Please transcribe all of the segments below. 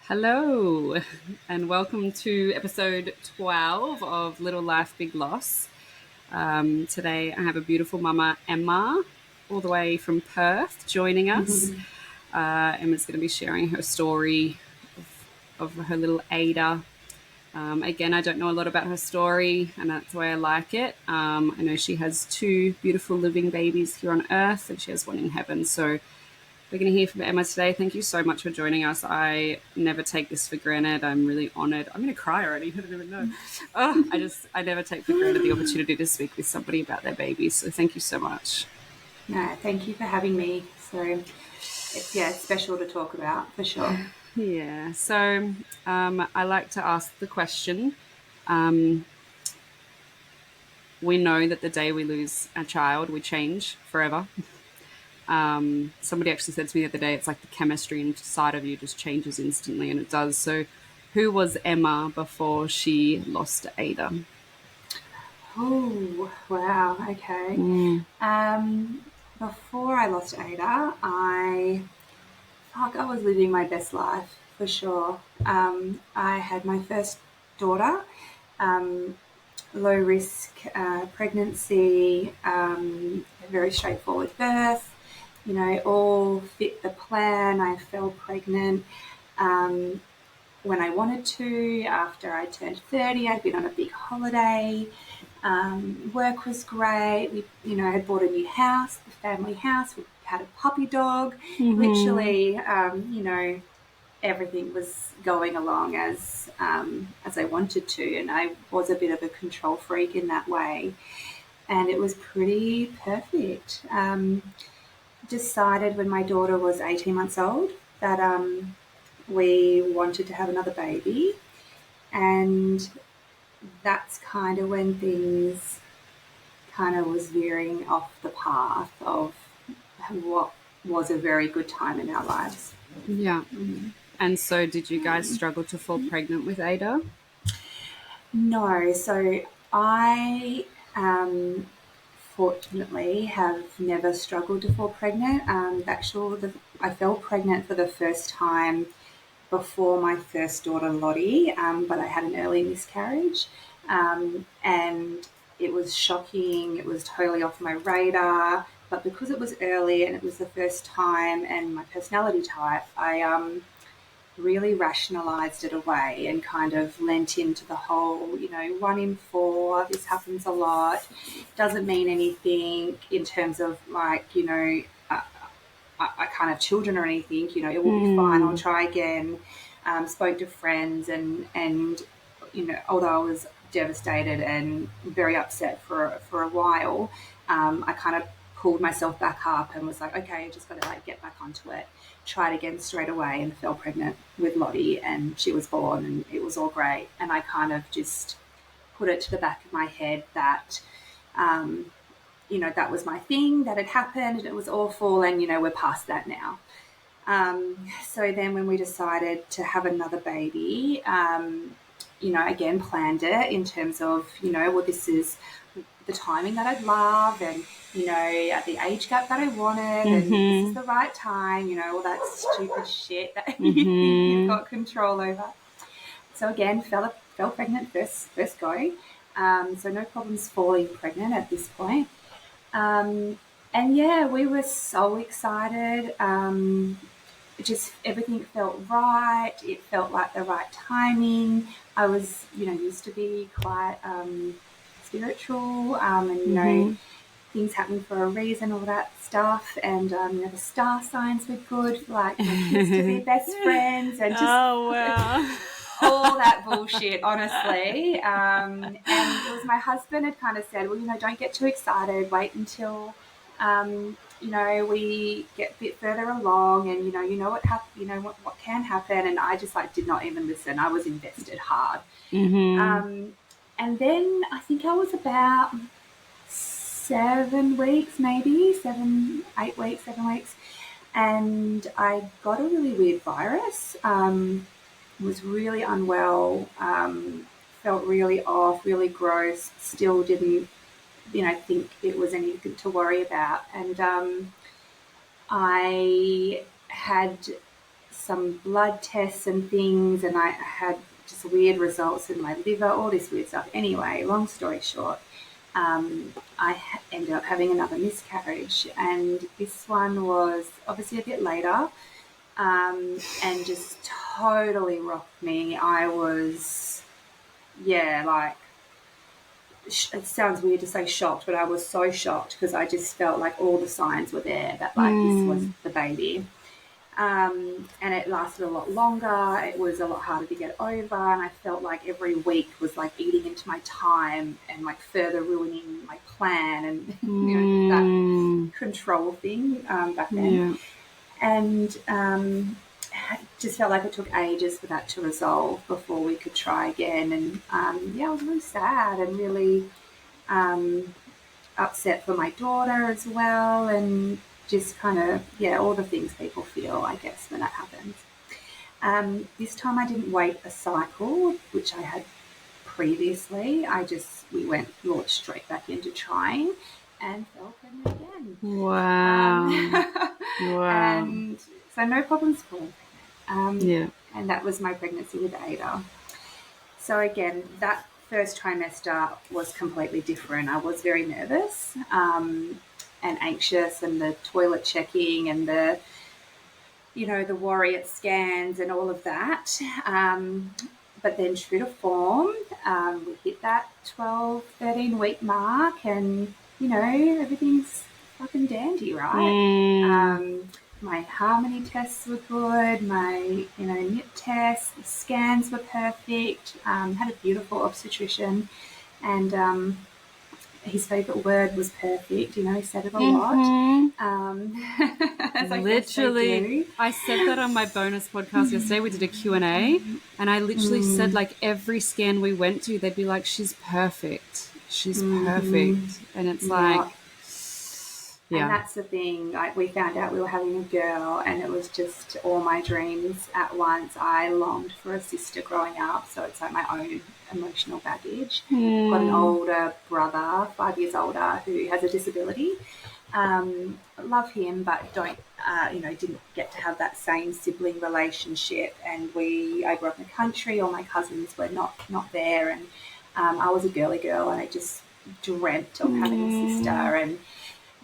Hello, and welcome to episode 12 of Little Life, Big Loss. Today, I have a beautiful mama, Emma, all the way from Perth, joining us. Emma's going to be sharing her story of her little Ada. Again, I don't know a lot about her story, and that's why I like it. I know she has two beautiful living babies here on Earth, and she has one in heaven. So we're going to hear from Emma today. Thank you so much for joining us. I never take this for granted. I'm really honored. I'm going to cry already. I don't even know. I never take for granted the opportunity to speak with somebody about their babies. So thank you so much. No, thank you for having me. So it's special to talk about for sure. Yeah. So I like to ask the question. Um, we know that the day we lose a child, we change forever. Somebody actually said to me the other day, it's like the chemistry inside of you just changes instantly, and it does. So, who was Emma before she lost Ada? Oh, wow. Okay. Before I lost Ada, I was living my best life for sure. I had my first daughter, um, low risk pregnancy, a very straightforward birth. All fit the plan. I fell pregnant. Um, when I wanted to. After I turned 30, I'd been on a big holiday. Work was great. We had bought a new house, the family house. We had a puppy dog. Mm-hmm. Literally, everything was going along as I wanted to, and I was a bit of a control freak in that way. And it was pretty perfect. Decided when my daughter was 18 months old that we wanted to have another baby, and that's kind of when things kind of was veering off the path of what was a very good time in our lives. Yeah. And so, did you guys struggle to fall pregnant with Ada? No, so I fortunately have never struggled to fall pregnant. I fell pregnant for the first time before my first daughter Lottie, but I had an early miscarriage, and it was shocking. It was totally off my radar, but because it was early and it was the first time, and my personality type, I really rationalized it away and kind of lent into the whole, 1 in 4, this happens a lot, doesn't mean anything in terms of like, I can't have children or anything, it will be fine, I'll try again. Spoke to friends and although I was devastated and very upset for a while, I kind of pulled myself back up and was like, okay, I just got to like get back onto it. Tried again straight away and fell pregnant with Lottie, and she was born, and it was all great. And I kind of just put it to the back of my head that um, that was my thing, that had happened, and it was awful, and, we're past that now. So then when we decided to have another baby, again, planned it in terms of, well, this is the timing that I'd love, and, at the age gap that I wanted, and this is Mm-hmm. the right time, all that stupid shit that you think you've Mm-hmm. got control over. So again, fell pregnant first go. So no problems falling pregnant at this point. And yeah, we were so excited. It just everything felt right. It felt like the right timing. I was, used to be quite spiritual, and Mm-hmm. things happen for a reason, all that stuff. And the star signs were good, like for kids to be best friends, and just Oh, wow. all that bullshit, honestly. And it was my husband had kind of said, well, don't get too excited. Wait until, we get a bit further along, and what can happen. And I just like did not even listen. I was invested hard. Mm-hmm. Um, and then I think I was about 7 weeks, maybe 7, 8 weeks, 7 weeks, and I got a really weird virus. Was really unwell, felt really off, really gross, still didn't, think it was anything to worry about. And I had some blood tests and things, and I had just weird results in my liver, all this weird stuff. Anyway, long story short, I ended up having another miscarriage, and this one was obviously a bit later, and just totally rocked me. I was, like, it sounds weird to say shocked, but I was so shocked because I just felt like all the signs were there that, like, this was the baby. And it lasted a lot longer. It was a lot harder to get over, and I felt like every week was like eating into my time and like further ruining my plan and that control thing back then. Yeah. And it just felt like it took ages for that to resolve before we could try again. And I was really sad and really upset for my daughter as well, and just kind of, all the things people feel, I guess, when that happens. This time I didn't wait a cycle, which I had previously. We launched straight back into trying and fell pregnant again. Wow. Wow. And so no problems falling pregnant. Yeah. And that was my pregnancy with Ada. So again, that first trimester was completely different. I was very nervous and anxious, and the toilet checking and the worry at scans and all of that. But then true to form, we hit that 12, 13-week mark, and, everything's fucking dandy, right? My harmony tests were good, my, NIP tests, the scans were perfect, had a beautiful obstetrician, and his favourite word was perfect. He said it a lot. As Literally, I said that on my bonus podcast yesterday. We did a Q&A, and I literally said, like, every scan we went to, they'd be like, she's perfect. She's perfect. And it's like... And that's the thing. Like, we found out we were having a girl, and it was just all my dreams at once. I longed for a sister growing up, so it's like my own emotional baggage. Got an older brother, 5 years older, who has a disability. Love him, but didn't get to have that same sibling relationship. And I grew up in the country. All my cousins were not there, and I was a girly girl, and I just dreamt of having a sister. And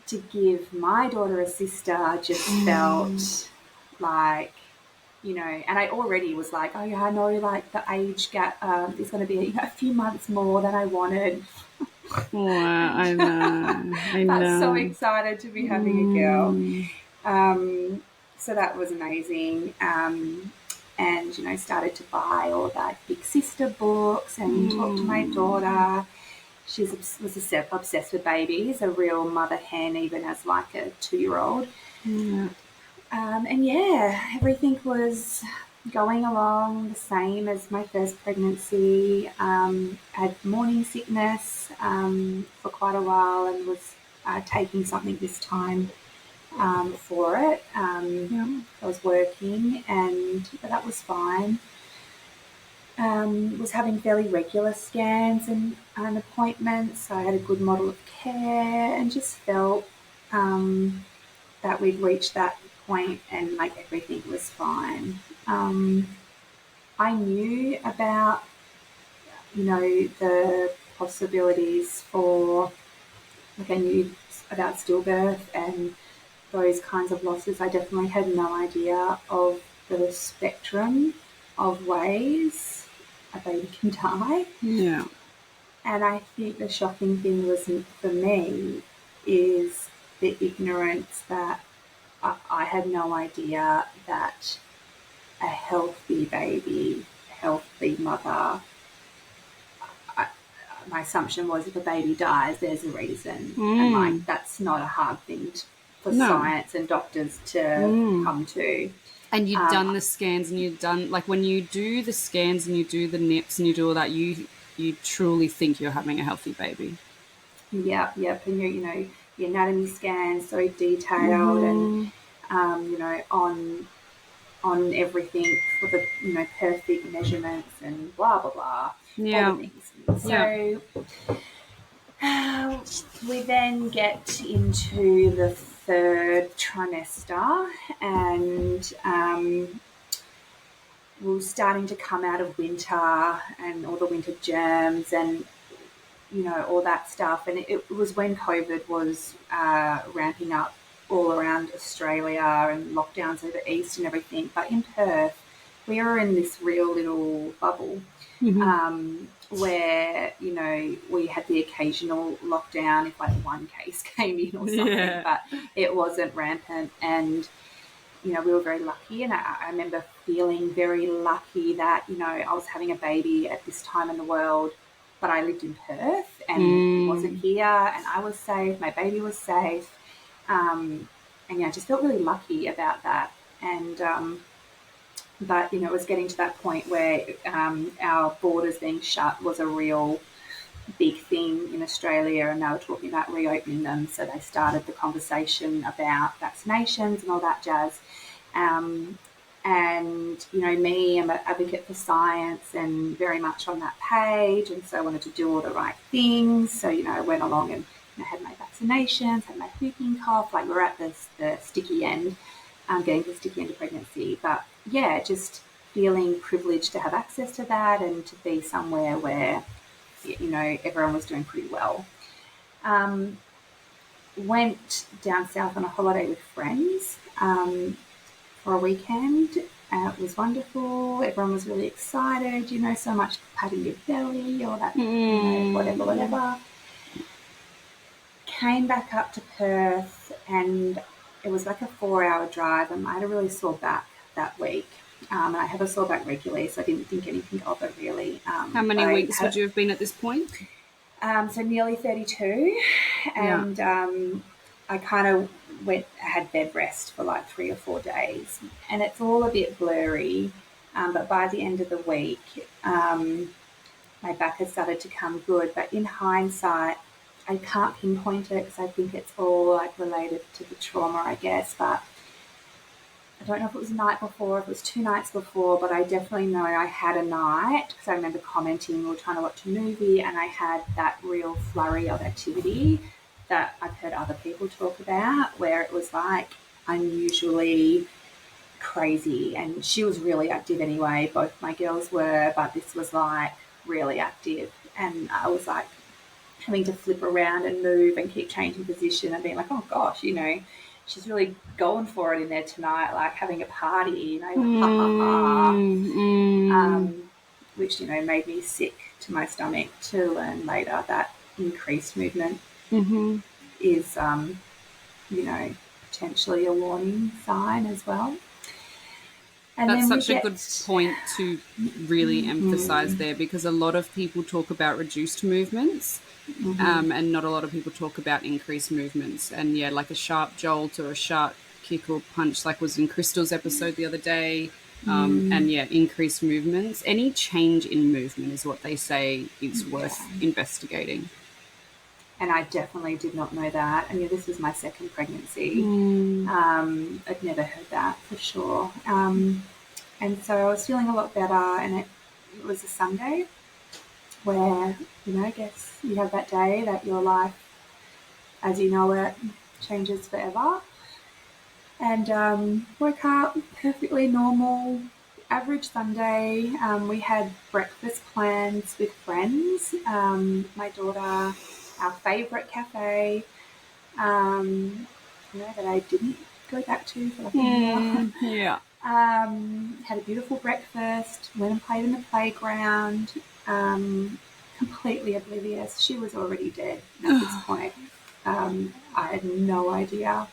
to give my daughter a sister just felt like, and I already was like, oh yeah, I know, like, the age gap is going to be a few months more than I wanted. Wow, I know. But so excited to be having a girl. So that was amazing. And, started to buy all that big sister books and talk to my daughter. She was obsessed with babies, a real mother hen, even as like a 2-year-old. And everything was going along the same as my first pregnancy. Had morning sickness for quite a while, and was taking something this time for it. I was working, but that was fine. Was having fairly regular scans and appointments, so I had a good model of care, and just felt that we'd reached that point and like everything was fine. I knew about, the possibilities for, like, I knew about stillbirth and those kinds of losses. I definitely had no idea of the spectrum of ways a baby can die. Yeah. And I think the shocking thing was, for me, is the ignorance that I had no idea that a healthy baby, a healthy mother, my assumption was if a baby dies, there's a reason. And, like, that's not a hard thing for science and doctors to come to. And you've done the scans, and you've done, like, when you do the scans and you do the NIPs and you do all that, you truly think you're having a healthy baby. Yep. And your anatomy scans so detailed, and on everything for the perfect measurements and blah blah blah. Yeah. All the things. So we then get into the third trimester, and we were starting to come out of winter and all the winter germs and, you know, all that stuff. And it was when COVID was ramping up all around Australia and lockdowns over east and everything. But in Perth, we were in this real little bubble where, you know, we had the occasional lockdown if like one case came in or something, but it wasn't rampant. And, you know, we were very lucky. And I remember feeling very lucky that, you know, I was having a baby at this time in the world, but I lived in Perth and it wasn't here, and I was safe, my baby was safe. And yeah, I just felt really lucky about that. And but, you know, it was getting to that point where our borders being shut was a real big thing in Australia, and they were talking about reopening them. So they started the conversation about vaccinations and all that jazz. And, you know, me, I'm an advocate for science and very much on that page. And so I wanted to do all the right things. So, you know, I went along and, you know, had my vaccinations, had my whooping cough. Like, we're at the sticky end, getting to the sticky end of pregnancy. But yeah, just feeling privileged to have access to that and to be somewhere where, you know, everyone was doing pretty well. Went down south on a holiday with friends for a weekend. It was wonderful. Everyone was really excited, you know, so much patting your belly, all that, you know, whatever. Came back up to Perth, and it was like a 4-hour drive, and I had a really sore back that week. And I have a sore back regularly, so I didn't think anything of it really. How many weeks would you have been at this point? So nearly 32, and I kind of had bed rest for like 3 or 4 days, and it's all a bit blurry. But by the end of the week, my back has started to come good. But in hindsight, I can't pinpoint it because I think it's all like related to the trauma, I guess. But I don't know if it was the night before, if it was 2 nights before, but I definitely know I had a night because I remember commenting, we were trying to watch a movie, and I had that real flurry of activity that I've heard other people talk about, where it was like unusually crazy. And she was really active anyway, both my girls were, but this was like really active. And I was like having to flip around and move and keep changing position and being like, oh gosh, you know, she's really going for it in there tonight, like having a party, you know, which, you know, made me sick to my stomach to learn later that increased movement is, you know, potentially a warning sign as well. And that's such a good point to really emphasize there, because a lot of people talk about reduced movements and not a lot of people talk about increased movements. And yeah, like a sharp jolt or a sharp kick or punch, like was in Crystal's episode the other day. And yeah, increased movements. Any change in movement is what they say is worth investigating. And I definitely did not know that. And yeah, this was my second pregnancy. I'd never heard that for sure. And so I was feeling a lot better, and it was a Sunday where, you know, I guess you have that day that your life, as you know it, changes forever. And woke up perfectly normal, average Sunday. We had breakfast plans with friends. My daughter, our favourite cafe, you know, that I didn't go back to for like a year. Yeah. Had a beautiful breakfast, went and played in the playground, completely oblivious. She was already dead at this point. I had no idea.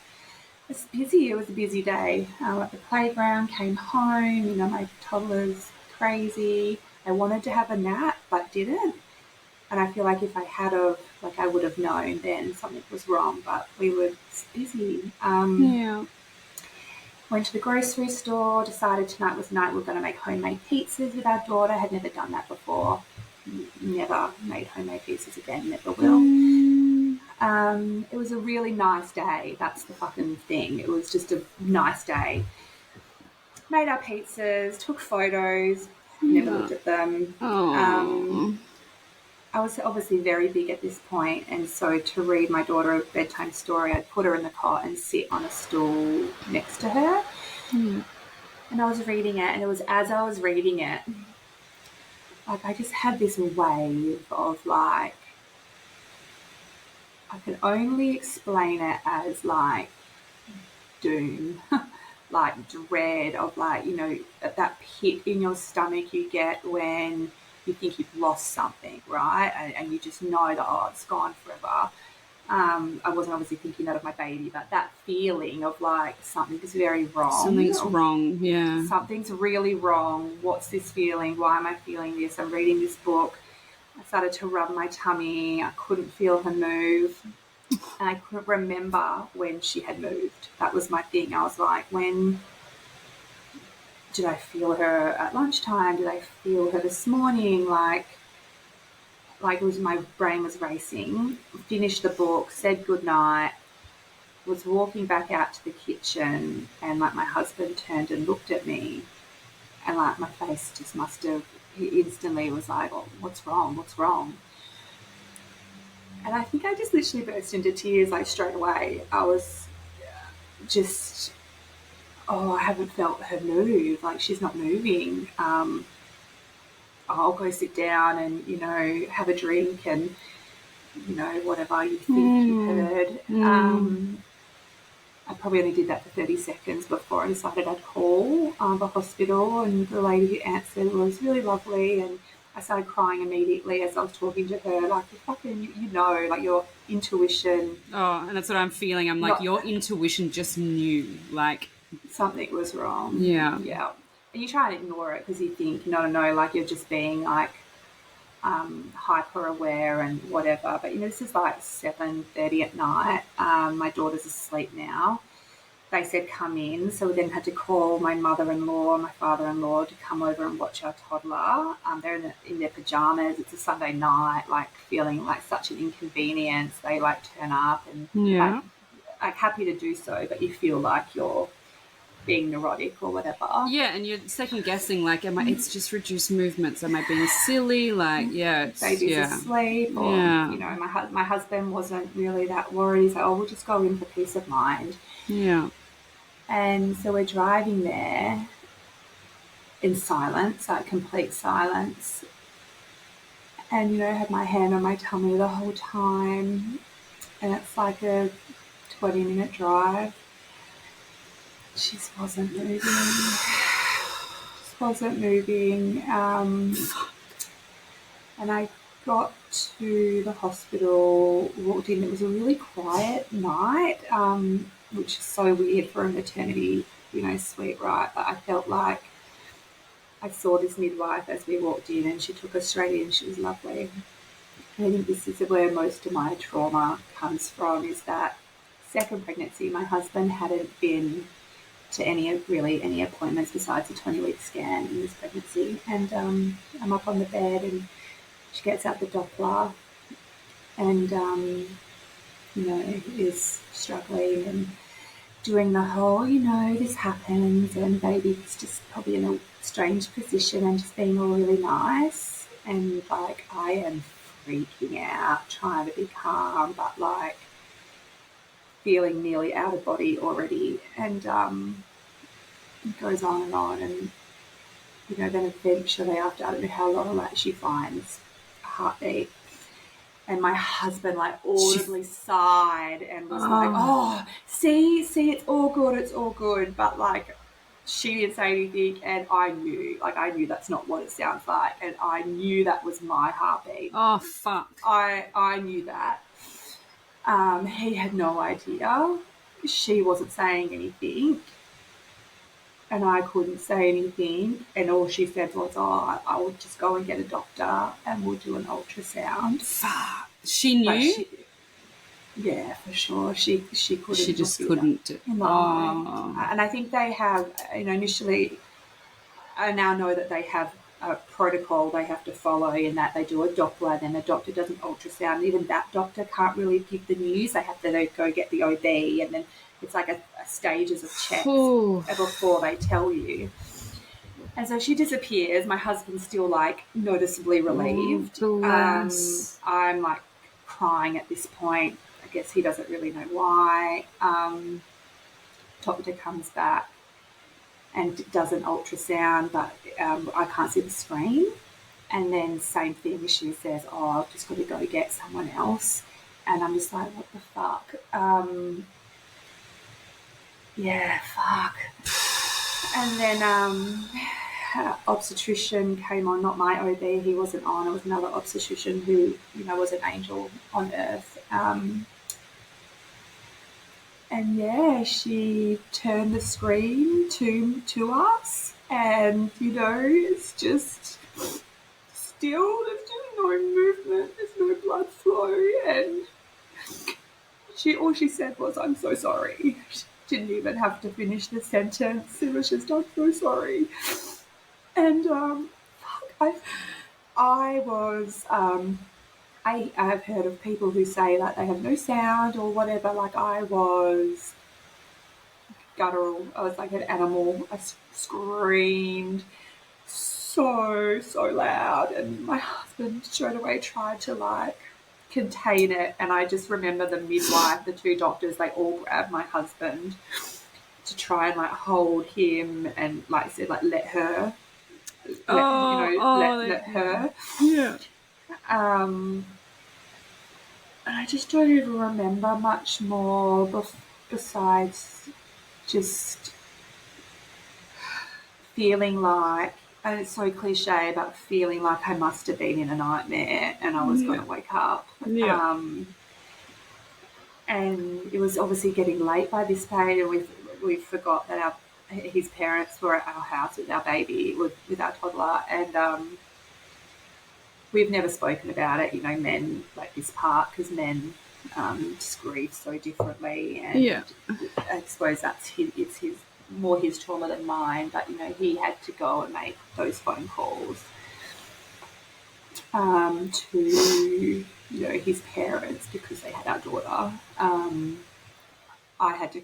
It was busy. It was a busy day. At the playground, came home, you know, my toddler's crazy. I wanted to have a nap, but didn't. And I feel like if I had of, like, I would have known then something was wrong, but we were busy. Went to the grocery store, decided tonight was the night we were going to make homemade pizzas with our daughter. Had never done that before. Never made homemade pizzas again, never will. It was a really nice day. That's the fucking thing. It was just a nice day. Made our pizzas, took photos, never looked at them. I was obviously very big at this point, and so to read my daughter a bedtime story, I'd put her in the cot and sit on a stool next to her. And I was reading it, and it was as I was reading it, like I just had this wave of like, I can only explain it as like doom, like dread of like, you know, that pit in your stomach you get when you think you've lost something, right? And you just know that, oh, it's gone forever. I wasn't obviously thinking that of my baby, but that feeling of like something's very wrong. Something's wrong, yeah. Something's really wrong. What's this feeling? Why am I feeling this? I'm reading this book. I started to rub my tummy. I couldn't feel her move. And I couldn't remember when she had moved. That was my thing. I was like, when did I feel her at lunchtime? Did I feel her this morning? Like it was, my brain was racing. Finished the book, said goodnight, was walking back out to the kitchen, and like my husband turned and looked at me, and like my face just must have, he instantly was like, oh, what's wrong? What's wrong? And I think I just literally burst into tears like straight away. I was just, oh, I haven't felt her move. Like she's not moving. I'll go sit down and, you know, have a drink and, you know, whatever you think you heard. I probably only did that for 30 seconds before I decided I'd call the hospital, and the lady who answered was really lovely, and I started crying immediately as I was talking to her, like, you fucking, you know, like your intuition. Oh, and that's what I'm feeling. I'm like, your intuition just knew, like, something was wrong. Yeah. Yeah. And you try and ignore it because you think, no, like you're just being like hyper aware and whatever. But, you know, this is like 7:30 at night. My daughter's asleep now. They said come in, so we then had to call my mother-in-law and my father-in-law to come over and watch our toddler. They're in their pajamas. It's a Sunday night, like feeling like such an inconvenience. They like turn up and like happy to do so, but you feel like you're being neurotic or whatever. Yeah, and you're second guessing, like, it's just reduced movements. Am I being silly? Like, baby's asleep, or you know, my husband wasn't really that worried. He's like, oh, we'll just go in for peace of mind. Yeah. And so we're driving there in silence, like complete silence. And, you know, I had my hand on my tummy the whole time. And it's like a 20-minute drive. She just wasn't moving. And I got to the hospital, walked in. It was a really quiet night, which is so weird for a maternity, you know, suite, right? But I felt like I saw this midwife as we walked in, and she took us straight in. She was lovely. And I think this is where most of my trauma comes from, is that second pregnancy, my husband hadn't been to any appointments besides a 20-week scan in this pregnancy. And I'm up on the bed, and she gets out the Doppler and, you know, is struggling and doing the whole, you know, this happens, and baby's just probably in a strange position and just being all really nice. And, like, I am freaking out, trying to be calm, but, like, feeling nearly out of body already. And it goes on, and, you know, then eventually after, I don't know how long, like, she finds a heartbeat. And my husband, like, audibly sighed and was like, oh, see, it's all good. But, like, she didn't say anything, and I knew that's not what it sounds like. And I knew that was my heartbeat. Oh, fuck. I knew that. He had no idea. She wasn't saying anything. And I couldn't say anything. And all she said was, oh, I will just go and get a doctor and we'll do an ultrasound. Fuck. She knew? Yeah, for sure. She couldn't. She just couldn't. No. And I think they have, you know, initially, I now know that they have a protocol they have to follow, in that they do a Doppler, then the doctor does an ultrasound. Even that doctor can't really give the news. They have to go get the OB, and then it's like a stages of checks before they tell you. And so she disappears. My husband's still, like, noticeably relieved. I'm, like, crying at this point. I guess he doesn't really know why. Doctor comes back. and does an ultrasound, but I can't see the screen. And then same thing, she says, oh, I've just got to go get someone else. And I'm just like, what the fuck? Yeah, fuck. And then obstetrician came on, not my OB, he wasn't on, it was another obstetrician who, was an angel on earth. And yeah, she turned the screen to us, and it's just still, there's just no movement, there's no blood flow, and all she said was, I'm so sorry. She didn't even have to finish the sentence. It was just, I'm so sorry. And I was I have heard of people who say that they have no sound or whatever. Like, I was guttural. I was like an animal. I screamed so loud, and my husband straight away tried to contain it. And I just remember the midwife, the two doctors, they all grabbed my husband to try and hold him and said let her, let her. Yeah. And I just don't even remember much more besides just feeling like, and it's so cliche, but feeling like I must have been in a nightmare and I was going to wake up. Yeah. And it was obviously getting late by this point, and we forgot that his parents were at our house with our baby, with our toddler, and we've never spoken about it, men like this part, because men just grieve so differently, and I suppose it's more his trauma than mine, but he had to go and make those phone calls to his parents because they had our daughter. I had to.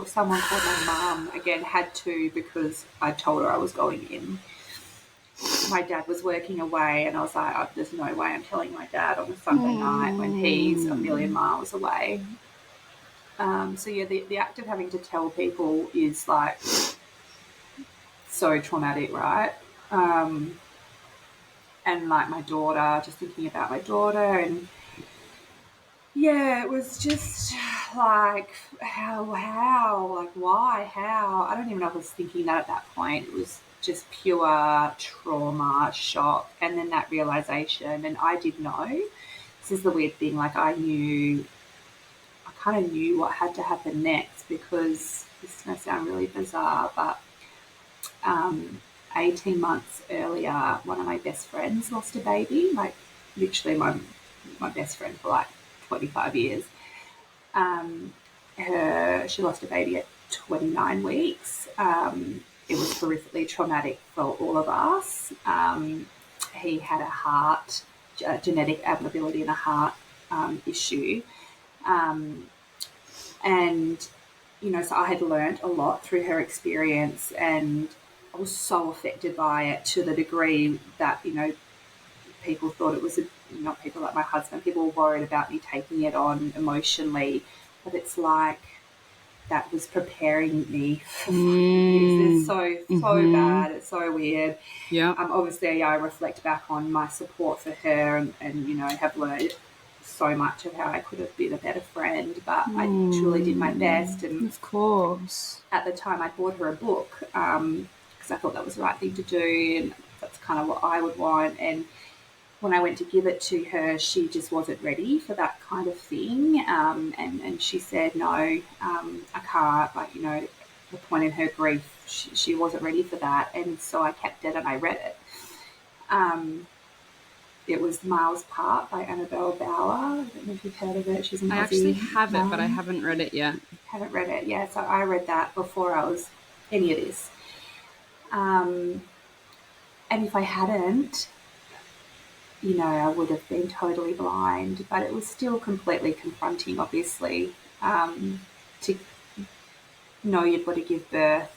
Someone called my mum again. Had to, because I told her I was going in. My dad was working away, and I was like, oh, there's no way I'm telling my dad on a Sunday night when he's a million miles away. So yeah, the act of having to tell people is so traumatic, right? And my daughter, just thinking about my daughter, and yeah, it was just how, why, how? I don't even know if I was thinking that at that point. It was just pure trauma, shock, and then that realization. And I did know. This is the weird thing. I kind of knew what had to happen next, because this is going to sound really bizarre, but 18 months earlier, one of my best friends lost a baby, literally my best friend for 25 years. She lost a baby at 29 weeks. It was horrifically traumatic for all of us. He had a genetic abnormality and a heart issue. And, so I had learned a lot through her experience, and I was so affected by it, to the degree that, people thought it was, not people like my husband, people were worried about me taking it on emotionally, but it's that was preparing me for this. It's so bad. It's so weird. Yeah. Obviously, I reflect back on my support for her, and have learned so much of how I could have been a better friend, but I truly did my best. And of course, at the time, I bought her a book because I thought that was the right thing to do, and that's kind of what I would want. And when I went to give it to her, she just wasn't ready for that kind of thing. And she said, no, I can't, the point in her grief, she wasn't ready for that. And so I kept it and I read it. It was Miles Part by Annabelle Bauer. I don't know if you've heard of it. She's an Aussie. I actually have it, but I haven't read it yet. Haven't read it, yeah. So I read that before I was any of this. And if I hadn't, I would have been totally blind, but it was still completely confronting, obviously, to know you've got to give birth.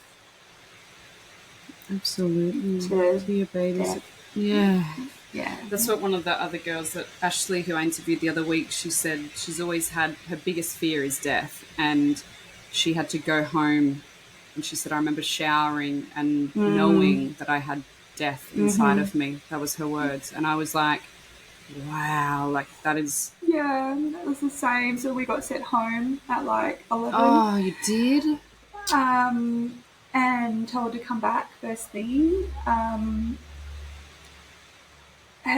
Absolutely. To your babies. Yeah. Yeah. That's what one of the other girls, that Ashley, who I interviewed the other week, she said she's always had, her biggest fear is death, and she had to go home And she said, I remember showering and knowing that I had death inside of me. That was her words. And I was like, wow, like that is... Yeah, that was the same. So we got sent home at like 11. Oh, you did? And told to come back first thing.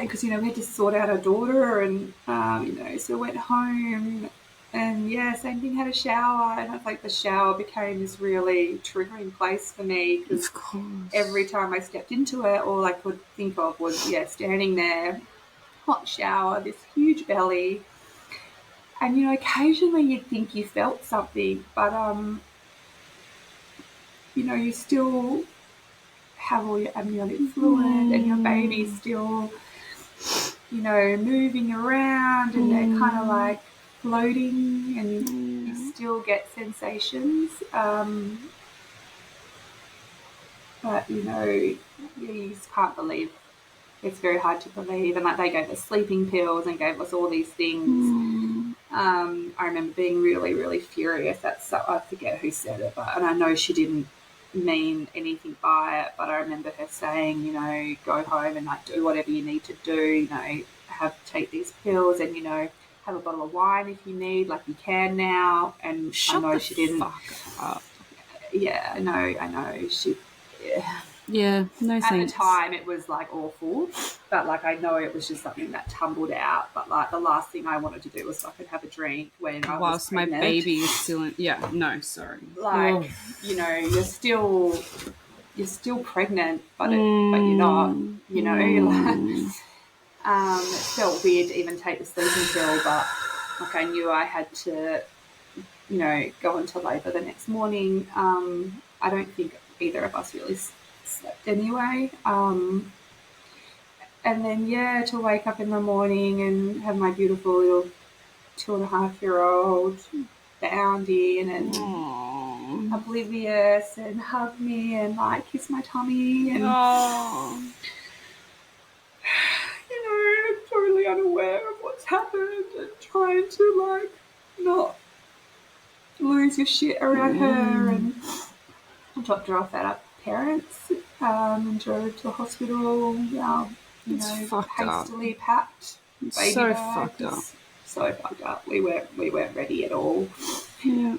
Because, we had to sort out our daughter and, so went home and, same thing, had a shower. And it's like the shower became this really triggering place for me because every time I stepped into it, all I could think of was, standing there, hot shower, this huge belly. And, occasionally you'd think you felt something, but, you still have all your amniotic fluid and your baby's still, moving around and they're kind of like floating and you still get sensations. But, you just can't believe. It's very hard to believe. And like they gave us sleeping pills and gave us all these things. I remember being really, really furious. I forget who said it, and I know she didn't mean anything by it, but I remember her saying, go home and like do whatever you need to do, take these pills and, have a bottle of wine if you need, like you can now. And I know she didn't. Fuck up. Yeah, I know. She. Yeah, no thanks. At the time, it was like awful, but like I know it was just something that tumbled out. But like the last thing I wanted to do was fucking have a drink when I was pregnant. My baby is still in. Yeah, no, sorry. Like you're still pregnant, but you're not. It felt weird to even take the sleeping pill, but like I knew I had to, go into labour the next morning. I don't think either of us really slept anyway. And then, to wake up in the morning and have my beautiful little 2.5-year-old bounding and oblivious and hug me and like kiss my tummy and totally unaware of what's happened and trying to like not lose your shit around her. And I dropped her off at our parents and drove her to the hospital. Hastily packed baby so bag. Fucked up. So fucked up. We weren't ready at all. Yeah.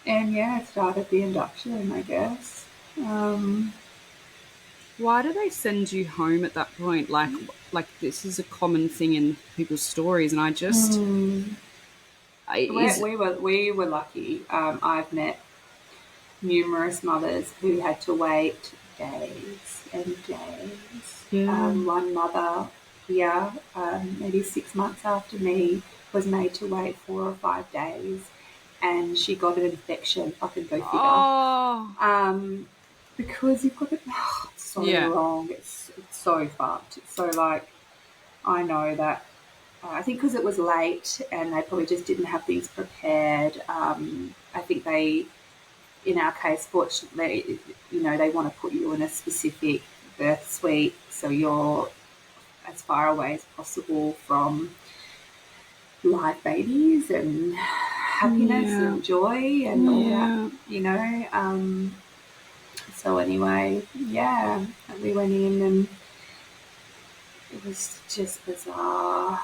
And started the induction, I guess. Why do they send you home at that point? Like this is a common thing in people's stories, and I just we were lucky. I've met numerous mothers who had to wait days and days. One mother here, maybe 6 months after me, was made to wait 4 or 5 days, and she got an infection. Fucking go figure. Because you've got it. It's so wrong. It's so fucked. It's so like, I know that. I think because it was late and they probably just didn't have things prepared. I think they, in our case, fortunately, they want to put you in a specific birth suite so you're as far away as possible from live babies and happiness and joy and all that, So anyway, we went in and it was just bizarre.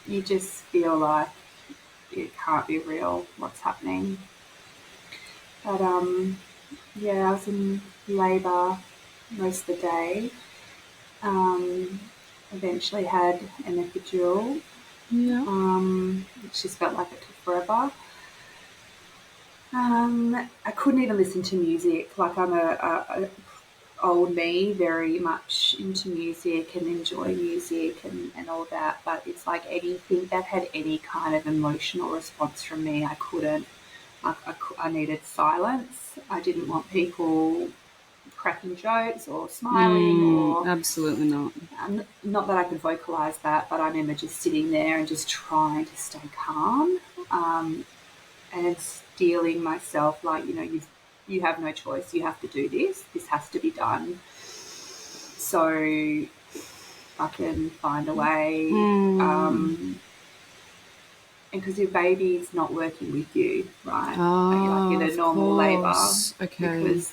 You just feel like it can't be real what's happening. But I was in labour most of the day. Eventually had an epidural. It just felt like it took forever. I couldn't even listen to music. Like I'm a old me, very much into music and enjoy music and all that. But it's like anything that had any kind of emotional response from me, I couldn't. I needed silence. I didn't want people cracking jokes or smiling or... Absolutely not. Not that I could vocalise that, but I remember just sitting there and just trying to stay calm and steeling myself like, you have no choice. You have to do this. This has to be done. So I can find a way. and because your baby's not working with you, right? Like in Oh, a of normal labour, course. Okay. because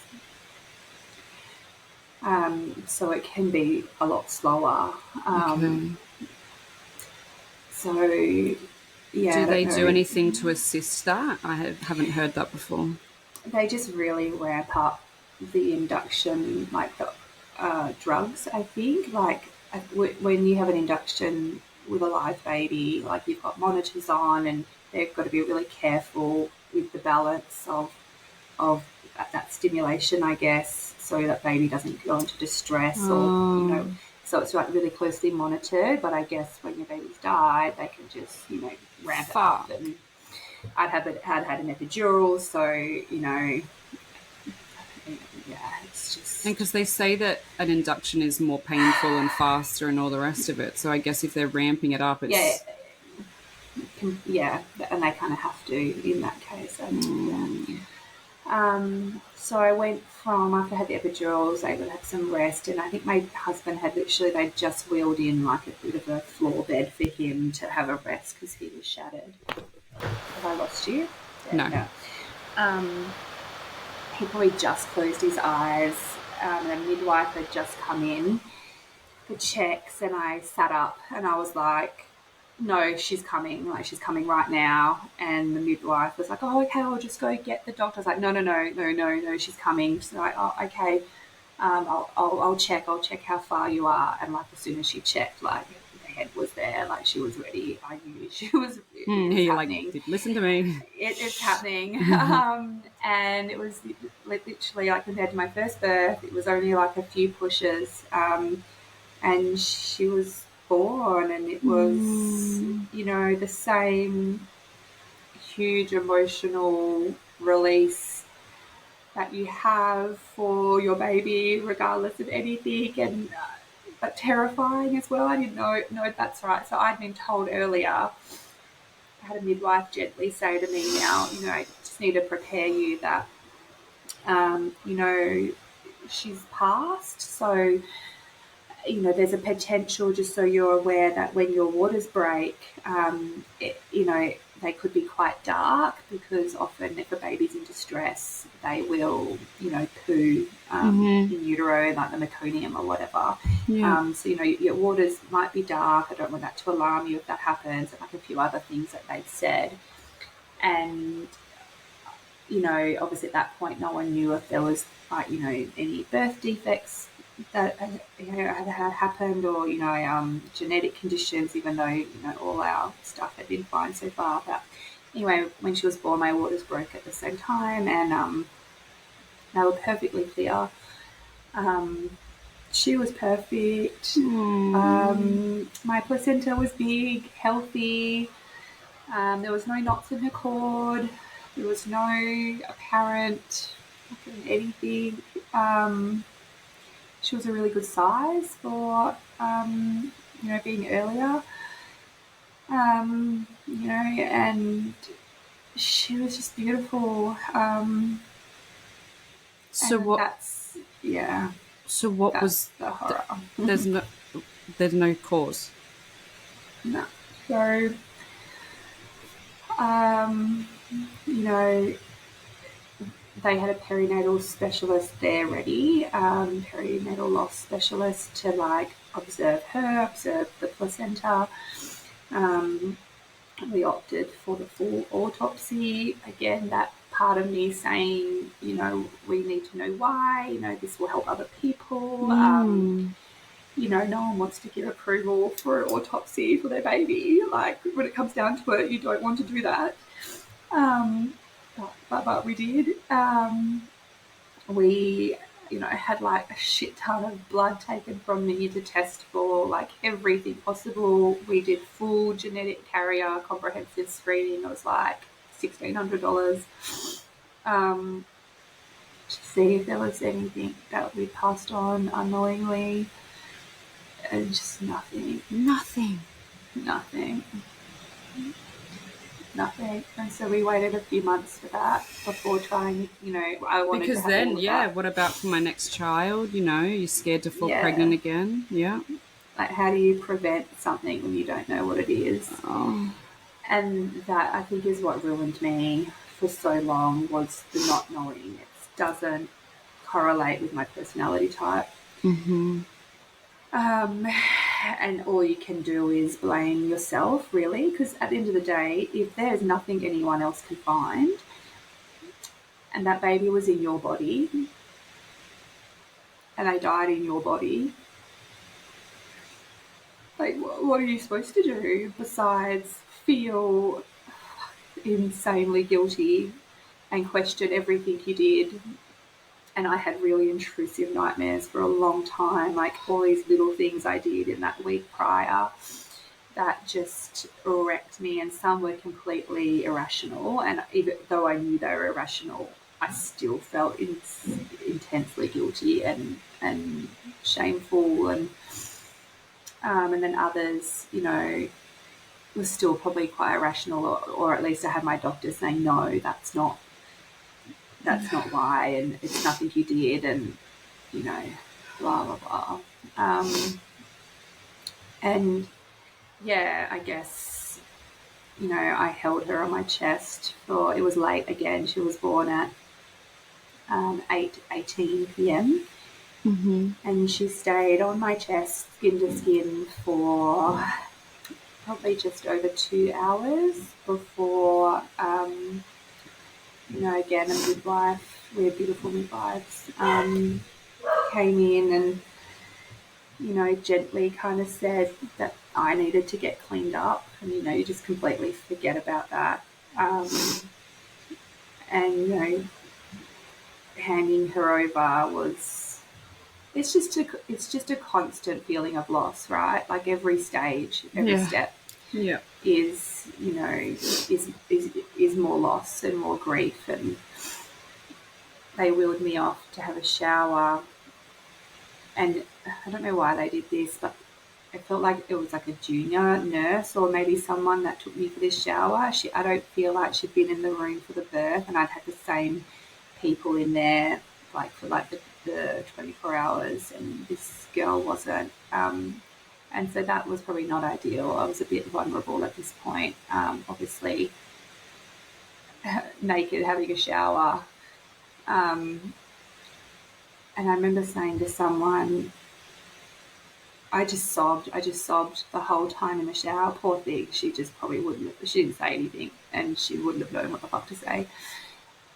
so it can be a lot slower. Okay. So yeah, Do I don't they do know. anything to assist that? Haven't heard that before. They just really ramp up the induction, like the drugs. I think, like when you have an induction with a live baby, like you've got monitors on, and they've got to be really careful with the balance of that stimulation, I guess, so that baby doesn't go into distress or Oh, So it's like really closely monitored. But I guess when your baby's died, they can just ramp it up. fuck. And had an epidural, so yeah, it's And just because they say that an induction is more painful and faster and all the rest of it. So I guess if they're ramping it up, yeah, it's. yeah, and they kind of have to in that case. Yeah. So I went from after I had the epidural, I was able to have some rest, and I think my husband had literally they just wheeled in like a bit of a floor bed for him to have a rest because he was shattered. Have I lost you? No. Yeah. He probably just closed his eyes, and a midwife had just come in for checks, and I sat up and I was like, no, she's coming. Like, she's coming right now. And the midwife was like, oh, okay, I'll just go get the doctor. I was like, no, she's coming. She's like, oh, okay, I'll check. I'll check how far you are. And like as soon as she checked, like the head was there, like she was ready. I knew she was. It was You're like, happening. listen to me. It's happening. And it was literally like compared to my first birth, it was only like a few pushes. And she was born, and it was the same huge emotional release that you have for your baby regardless of anything, and but terrifying as well. I didn't know that's right. So I'd been told earlier, I had a midwife gently say to me, now I just need to prepare you that she's passed. So there's a potential, just so you're aware, that when your waters break, they could be quite dark, because often if a baby's in distress, they will, poo in utero, like the meconium or whatever. Yeah. So, your waters might be dark. I don't want that to alarm you if that happens, and like a few other things that they've said. And obviously at that point, no one knew if there was any birth defects that had happened, or genetic conditions, even though all our stuff had been fine so far. But anyway, when she was born, my waters broke at the same time, and they were perfectly clear. She was perfect. My placenta was big, healthy. There was no knots in her cord. There was no apparent anything. She was a really good size for being earlier. And she was just beautiful. So And what? that's yeah. So what That's was? the horror. There's no. There's no cause. No. So, um, you know, they had a perinatal specialist there ready, perinatal loss specialist to observe her, observe the placenta. Um, we opted for the full autopsy. Again, that part of me saying, we need to know why, this will help other people. No one wants to give approval for an autopsy for their baby. Like, when it comes down to it, you don't want to do that. But we did. We, had a shit ton of blood taken from me to test for everything possible. We did full genetic carrier comprehensive screening. It was $1,600 to see if there was anything that we passed on unknowingly. And just nothing. Nothing. And so we waited a few months for that before trying, I wanted Because to have then, all of that. what about for my next child? You're scared to fall Yeah. pregnant again. Yeah. How do you prevent something when you don't know what it is? Oh. And that, I think, is what ruined me for so long, was the not knowing. It doesn't correlate with my personality type. Mm-hmm. And all you can do is blame yourself, really, because at the end of the day, if there's nothing anyone else can find and that baby was in your body and they died in your body, like, what are you supposed to do besides feel insanely guilty and question everything you did? And I had really intrusive nightmares for a long time, like all these little things I did in that week prior that just wrecked me, and some were completely irrational. And even though I knew they were irrational, I still felt intensely guilty and shameful. And then others, was still probably quite irrational, or at least I had my doctor saying, no, that's not why, and it's nothing you did, and blah blah blah. And yeah, I guess I held her on my chest for, it was late again. She was born at 8:18 p.m. Mm-hmm. and she stayed on my chest, skin to skin, for probably just over 2 hours before, again, a midwife, we're beautiful midwives, came in and, gently kind of said that I needed to get cleaned up. And, you just completely forget about that. And, handing her over was, it's just a constant feeling of loss, right? Like every stage, every step Yeah. is, is more loss and more grief. And they wheeled me off to have a shower, and I don't know why they did this, but I felt like it was like a junior nurse or maybe someone that took me for this shower. I don't feel like she'd been in the room for the birth, and I'd had the same people in there like for like the 24 hours, and this girl wasn't. And so that was probably not ideal. I was a bit vulnerable at this point, obviously naked, having a shower. And I remember saying to someone, I just sobbed the whole time in the shower. Poor thing. She just probably she didn't say anything, and she wouldn't have known what the fuck to say.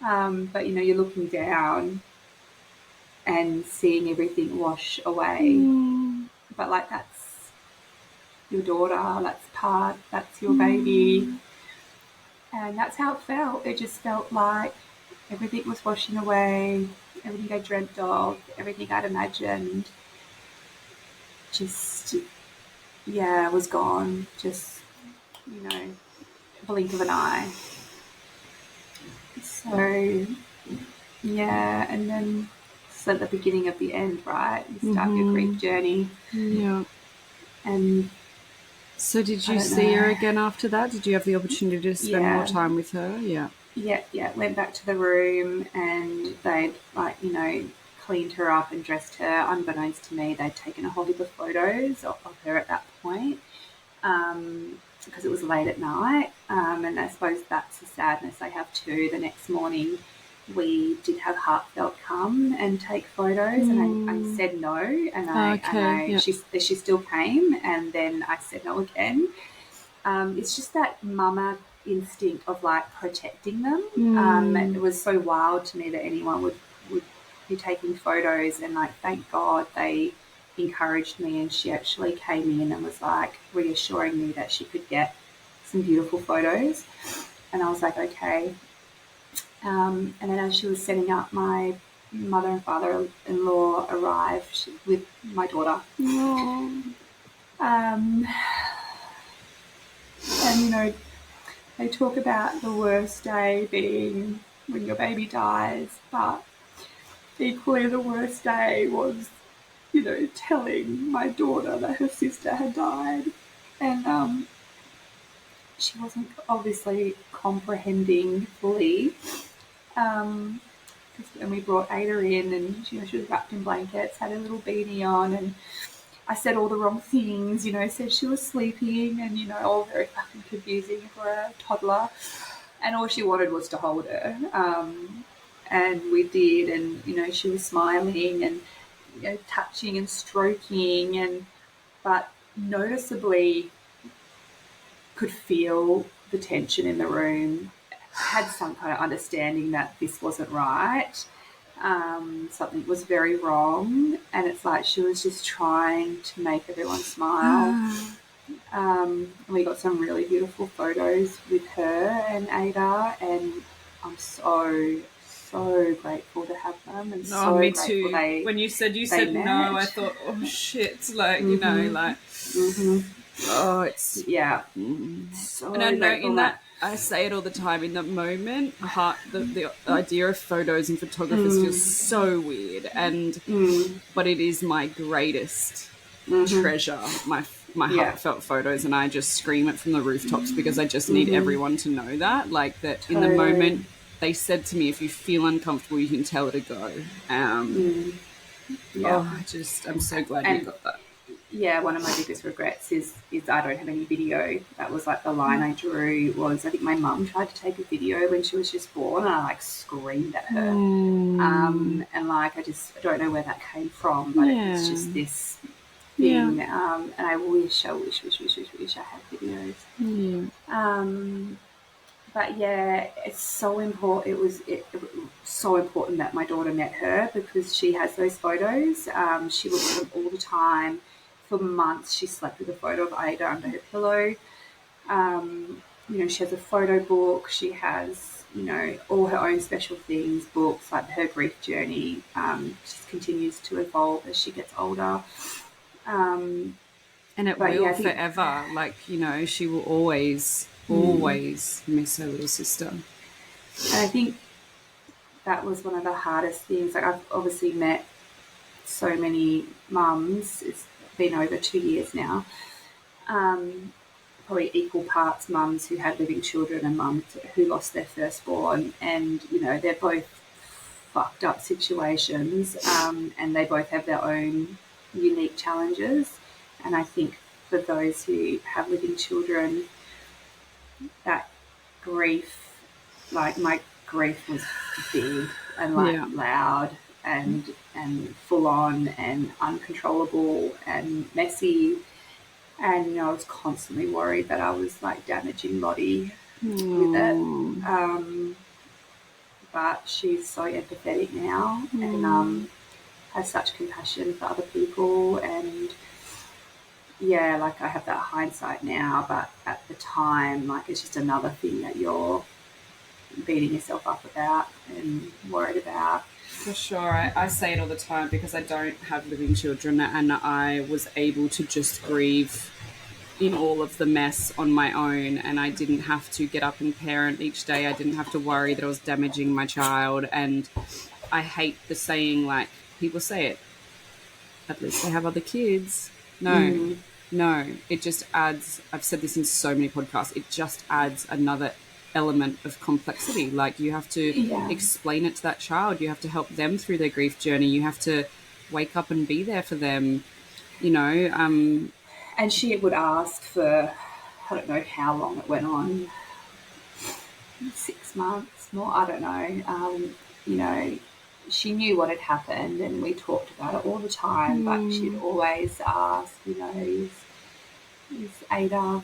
But you're looking down and seeing everything wash away. But like, that's your daughter, that's your baby. And that's how it felt. It just felt like everything was washing away, everything I dreamt of, everything I'd imagined. Just, was gone. Just, blink of an eye. So, and then it's at the beginning of the end, right? You start your grief journey. Yeah. And so did you see her again after that? Did you have the opportunity to spend more time with her? Yeah. Yeah. Went back to the room, and they'd cleaned her up and dressed her. Unbeknownst to me, they'd taken a whole heap of photos of her at that point, because it was late at night. And I suppose that's the sadness I have too. The next morning, we did have Heartfelt come and take photos, and I said no, and she still came, and then I said no again. It's just that mama instinct of like protecting them. And it was so wild to me that anyone would be taking photos, and like, thank God they encouraged me, and she actually came in and was like reassuring me that she could get some beautiful photos. And I was like, okay. And then as she was setting up, my mother and father-in-law arrived with my daughter. And they talk about the worst day being when your baby dies, but equally the worst day was, telling my daughter that her sister had died. And she wasn't obviously comprehending fully. Because when we brought Ada in, and she was wrapped in blankets, had a little beanie on, and I said all the wrong things, said she was sleeping and, all very fucking confusing for a toddler. And all she wanted was to hold her. And we did, and, she was smiling and, touching and stroking, but noticeably could feel the tension in the room, had some kind of understanding that this wasn't right. Something was very wrong, and it's like she was just trying to make everyone smile. We got some really beautiful photos with her and Ada, and I'm so grateful to have them, and so me grateful too. When you said met. no, I thought, oh shit, like oh, it's so and I know grateful in that I say it all the time. In that moment, the idea of photos and photographers feels so weird, but it is my greatest treasure. My heartfelt photos, and I just scream it from the rooftops because I just need everyone to know that. Like that in the moment they said to me, if you feel uncomfortable, you can tell her to go. I'm so glad you got that. Yeah, one of my biggest regrets is I don't have any video. That was like the line I drew was, I think my mum tried to take a video when she was just born, and I like screamed at her. And like I don't know where that came from, but it's just this thing. And I wish I had videos. But yeah, it's so important. It was so important that my daughter met her because she has those photos. She looks at them all the time. For months, she slept with a photo of Ada under her pillow. She has a photo book. She has, all her own special things, books, like her grief journey. Just continues to evolve as she gets older. And it will forever. Like, she will always miss her little sister. And I think that was one of the hardest things. Like, I've obviously met so many mums. It's been over 2 years now. Probably equal parts mums who had living children and mums who lost their firstborn. And, they're both fucked up situations, and they both have their own unique challenges. And I think for those who have living children, that grief, like my grief was big and loud and full on and uncontrollable and messy. And I was constantly worried that I was like damaging Lottie with it. But she's so empathetic now and has such compassion for other people, and like I have that hindsight now, but at the time, like it's just another thing that you're beating yourself up about and worried about. For sure. I say it all the time because I don't have living children, and I was able to just grieve in all of the mess on my own, and I didn't have to get up and parent each day. I didn't have to worry that I was damaging my child. And I hate the saying, like, people say it, at least they have other kids. No, it just adds, I've said this in so many podcasts, it just adds another element of complexity. Like, you have to explain it to that child. You have to help them through their grief journey. You have to wake up and be there for them, And she would ask for, I don't know how long it went on, 6 months, more, I don't know. She knew what had happened and we talked about it all the time, but she'd always ask, is Ada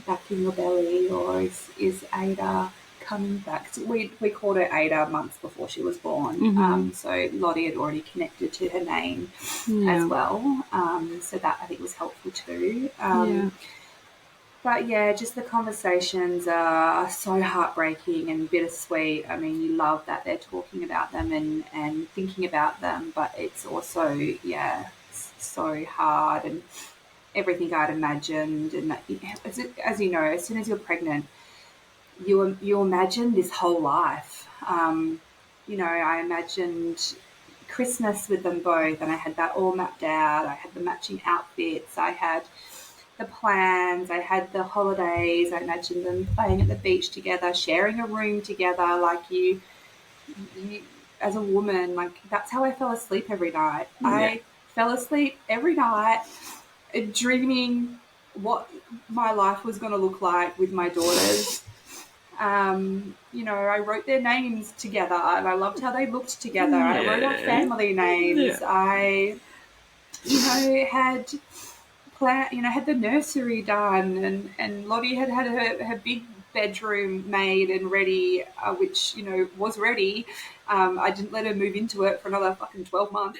back in your belly, or is Ada coming back? So we called her Ada months before she was born. So Lottie had already connected to her name as well. So that I think was helpful too. But just the conversations are so heartbreaking and bittersweet. I mean, you love that they're talking about them and thinking about them, but it's also, so hard, and everything I'd imagined. And that, as you know, as soon as you're pregnant, you imagine this whole life. I imagined Christmas with them both, and I had that all mapped out. I had the matching outfits. I had the plans. I had the holidays. I imagined them playing at the beach together, sharing a room together. Like you as a woman, like that's how I fell asleep every night. fell asleep every night dreaming what my life was going to look like with my daughters. I wrote their names together and I loved how they looked together. Yeah. I wrote our family names. Yeah. I, had had the nursery done, and Lottie had her big bedroom made and ready, which, was ready. I didn't let her move into it for another fucking 12 months.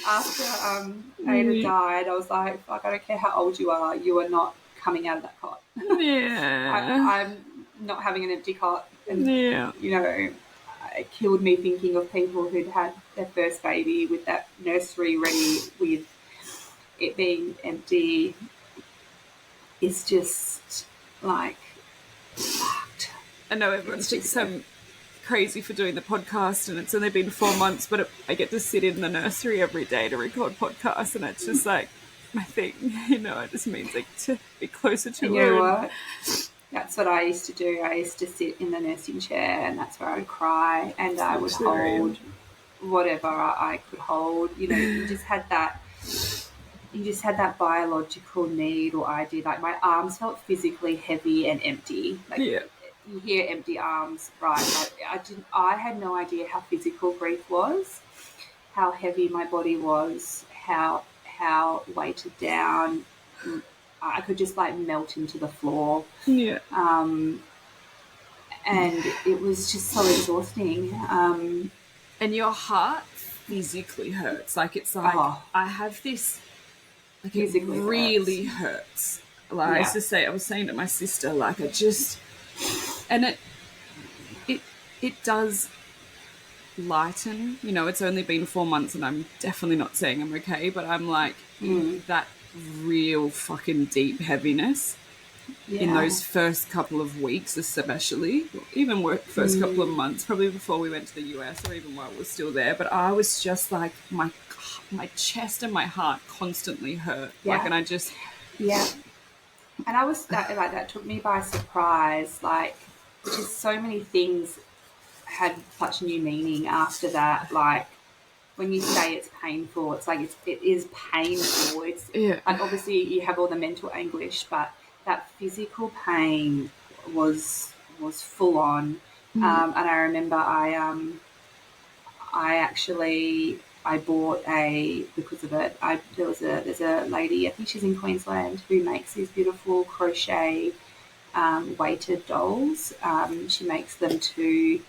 After Ada died, I was like, fuck, I don't care how old you are not coming out of that cot. Yeah. I'm not having an empty cot. And, Yeah. it killed me thinking of people who'd had their first baby with that nursery ready with it being empty. It's just like fucked. I know everyone's just so crazy for doing the podcast, and it's only been 4 months, but I get to sit in the nursery every day to record podcasts, and it's just like my thing. It just means like to be closer to And her. you know what? That's what I used to do. I used to sit in the nursing chair, and that's where I would cry, and I would hold whatever I could hold. You just had that. You just had that biological need, or I did. Like my arms felt physically heavy and empty. Like you hear empty arms, right? Like I had no idea how physical grief was, how heavy my body was, how weighted down. I could just like melt into the floor. Yeah. And it was just so exhausting. And your heart physically hurts. Like it's like I have this. Like it really hurts. Like I was saying to my sister, like and it does lighten. It's only been 4 months, and I'm definitely not saying I'm okay, but I'm like that real fucking deep heaviness in those first couple of weeks, especially, even first couple of months, probably before we went to the US or even while we were still there. But I was just like my chest and my heart constantly hurt. Like, and I just and I was that took me by surprise. Like, just so many things had such new meaning after that. Like, when you say it's painful, it's like it is painful. It's like, obviously you have all the mental anguish, but that physical pain was full on. And I remember I bought because of it. There's a lady, I think she's in Queensland, who makes these beautiful crochet weighted dolls. She makes them to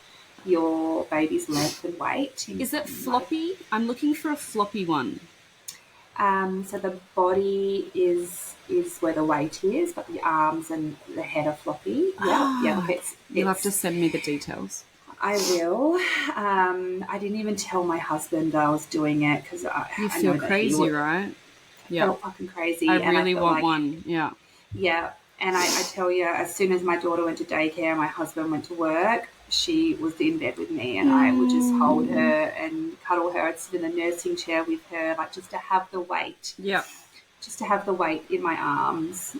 your baby's length and weight. Is it floppy? I'm looking for a floppy one. So the body is where the weight is, but the arms and the head are floppy. You'll have to send me the details. I will. I didn't even tell my husband I was doing it because you feel crazy, right? Yeah, felt fucking crazy. I really want one. Yeah. Yeah, and I tell you, as soon as my daughter went to daycare, my husband went to work. She was in bed with me, and I would just hold her and cuddle her. I'd sit in the nursing chair with her, like, just to have the weight. Yeah. Just to have the weight in my arms.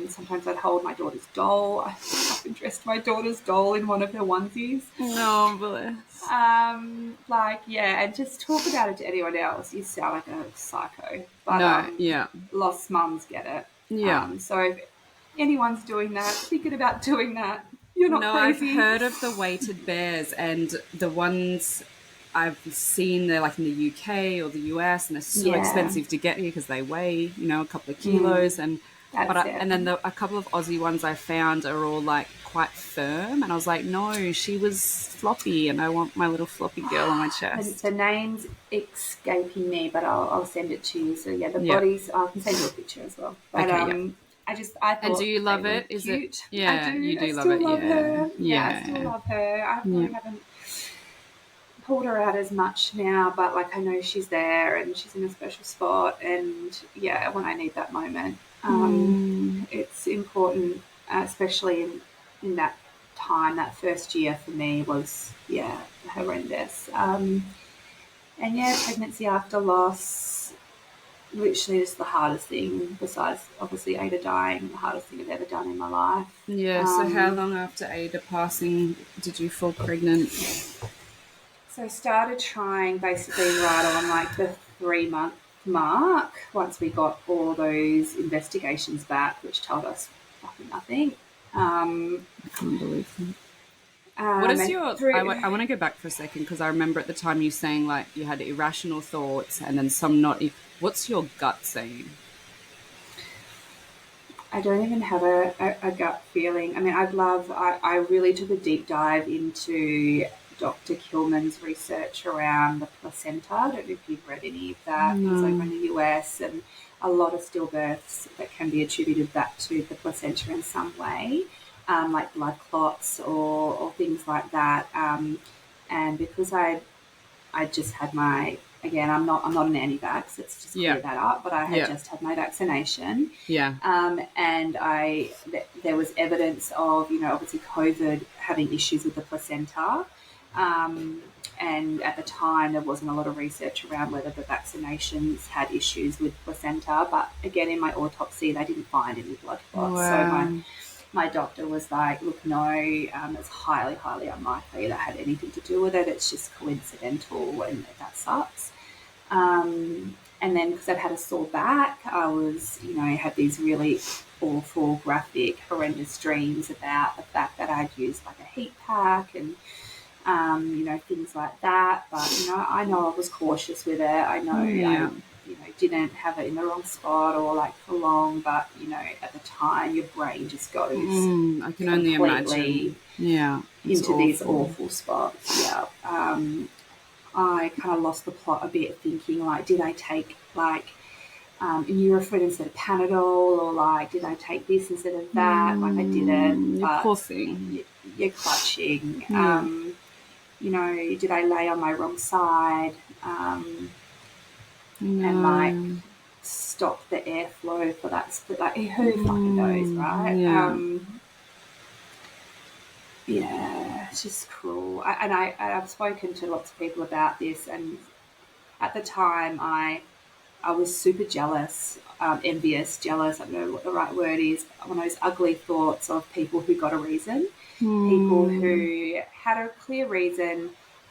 Sometimes I'd hold my daughter's doll. I often dressed my daughter's doll in one of her onesies. Oh, bless. And just talk about it to anyone else. You sound like a psycho. But, lost mums get it. Yeah. So if anyone's doing that, thinking about doing that, you're not crazy. I've heard of the weighted bears, and the ones I've seen, they're like in the UK or the US, and they're so expensive to get here because they weigh, a couple of kilos. And then a couple of Aussie ones I found are all like quite firm, and I was like, no, she was floppy, and I want my little floppy girl on my chest. The name's escaping me, but I'll send it to you. So bodies, I can send you a picture as well. But I thought. And do you love it? Is cute. It? Yeah, I do. You do I love it. Love her. Yeah, I still love her. I probably haven't pulled her out as much now, but like, I know she's there and she's in a special spot. And when I need that moment, it's important, especially in that time. That first year for me was horrendous. Pregnancy after loss. Literally just the hardest thing, besides obviously Ada dying, the hardest thing I've ever done in my life. Yeah, so how long after Ada passing did you fall pregnant? So started trying basically right on like the 3-month mark once we got all those investigations back, which told us fucking nothing. I can't believe that. What is your? I want to go back for a second because I remember at the time you saying like you had irrational thoughts and then some not. What's your gut saying? I don't even have a gut feeling. I mean, I really took a deep dive into Dr. Kilman's research around the placenta. I don't know if you've read any of that. He's over in the US, and a lot of stillbirths that can be attributed back to the placenta in some way, like blood clots or things like that. And because I just had my, again, I'm not an anti-vax. Let's just clear that up. But I had just had my vaccination. Yeah. And there was evidence of, obviously COVID having issues with the placenta. And at the time, there wasn't a lot of research around whether the vaccinations had issues with placenta. But again, in my autopsy, they didn't find any blood clots. Wow. So my doctor was like, look, no, it's highly, highly unlikely that had anything to do with it. It's just coincidental, and that sucks. And then because I'd had a sore back, I was, had these really awful, graphic, horrendous dreams about the fact that I'd used like a heat pack and, things like that. But, I know I was cautious with it. I know I didn't have it in the wrong spot or like for long, but, at the time your brain just goes I can only imagine. Yeah. Into these awful spots. Yeah. I kind of lost the plot a bit thinking like, did I take like Nurofen instead of Panadol, or like, did I take this instead of that? Like I didn't. You're poor thing. You're clutching. Did I lay on my wrong side? And like stop the airflow for that split? Like who fucking knows, right? Yeah, it's just cruel. I've spoken to lots of people about this, and at the time I was super jealous, envious, jealous. I don't know what the right word is. One of those ugly thoughts of people who got a reason, people who had a clear reason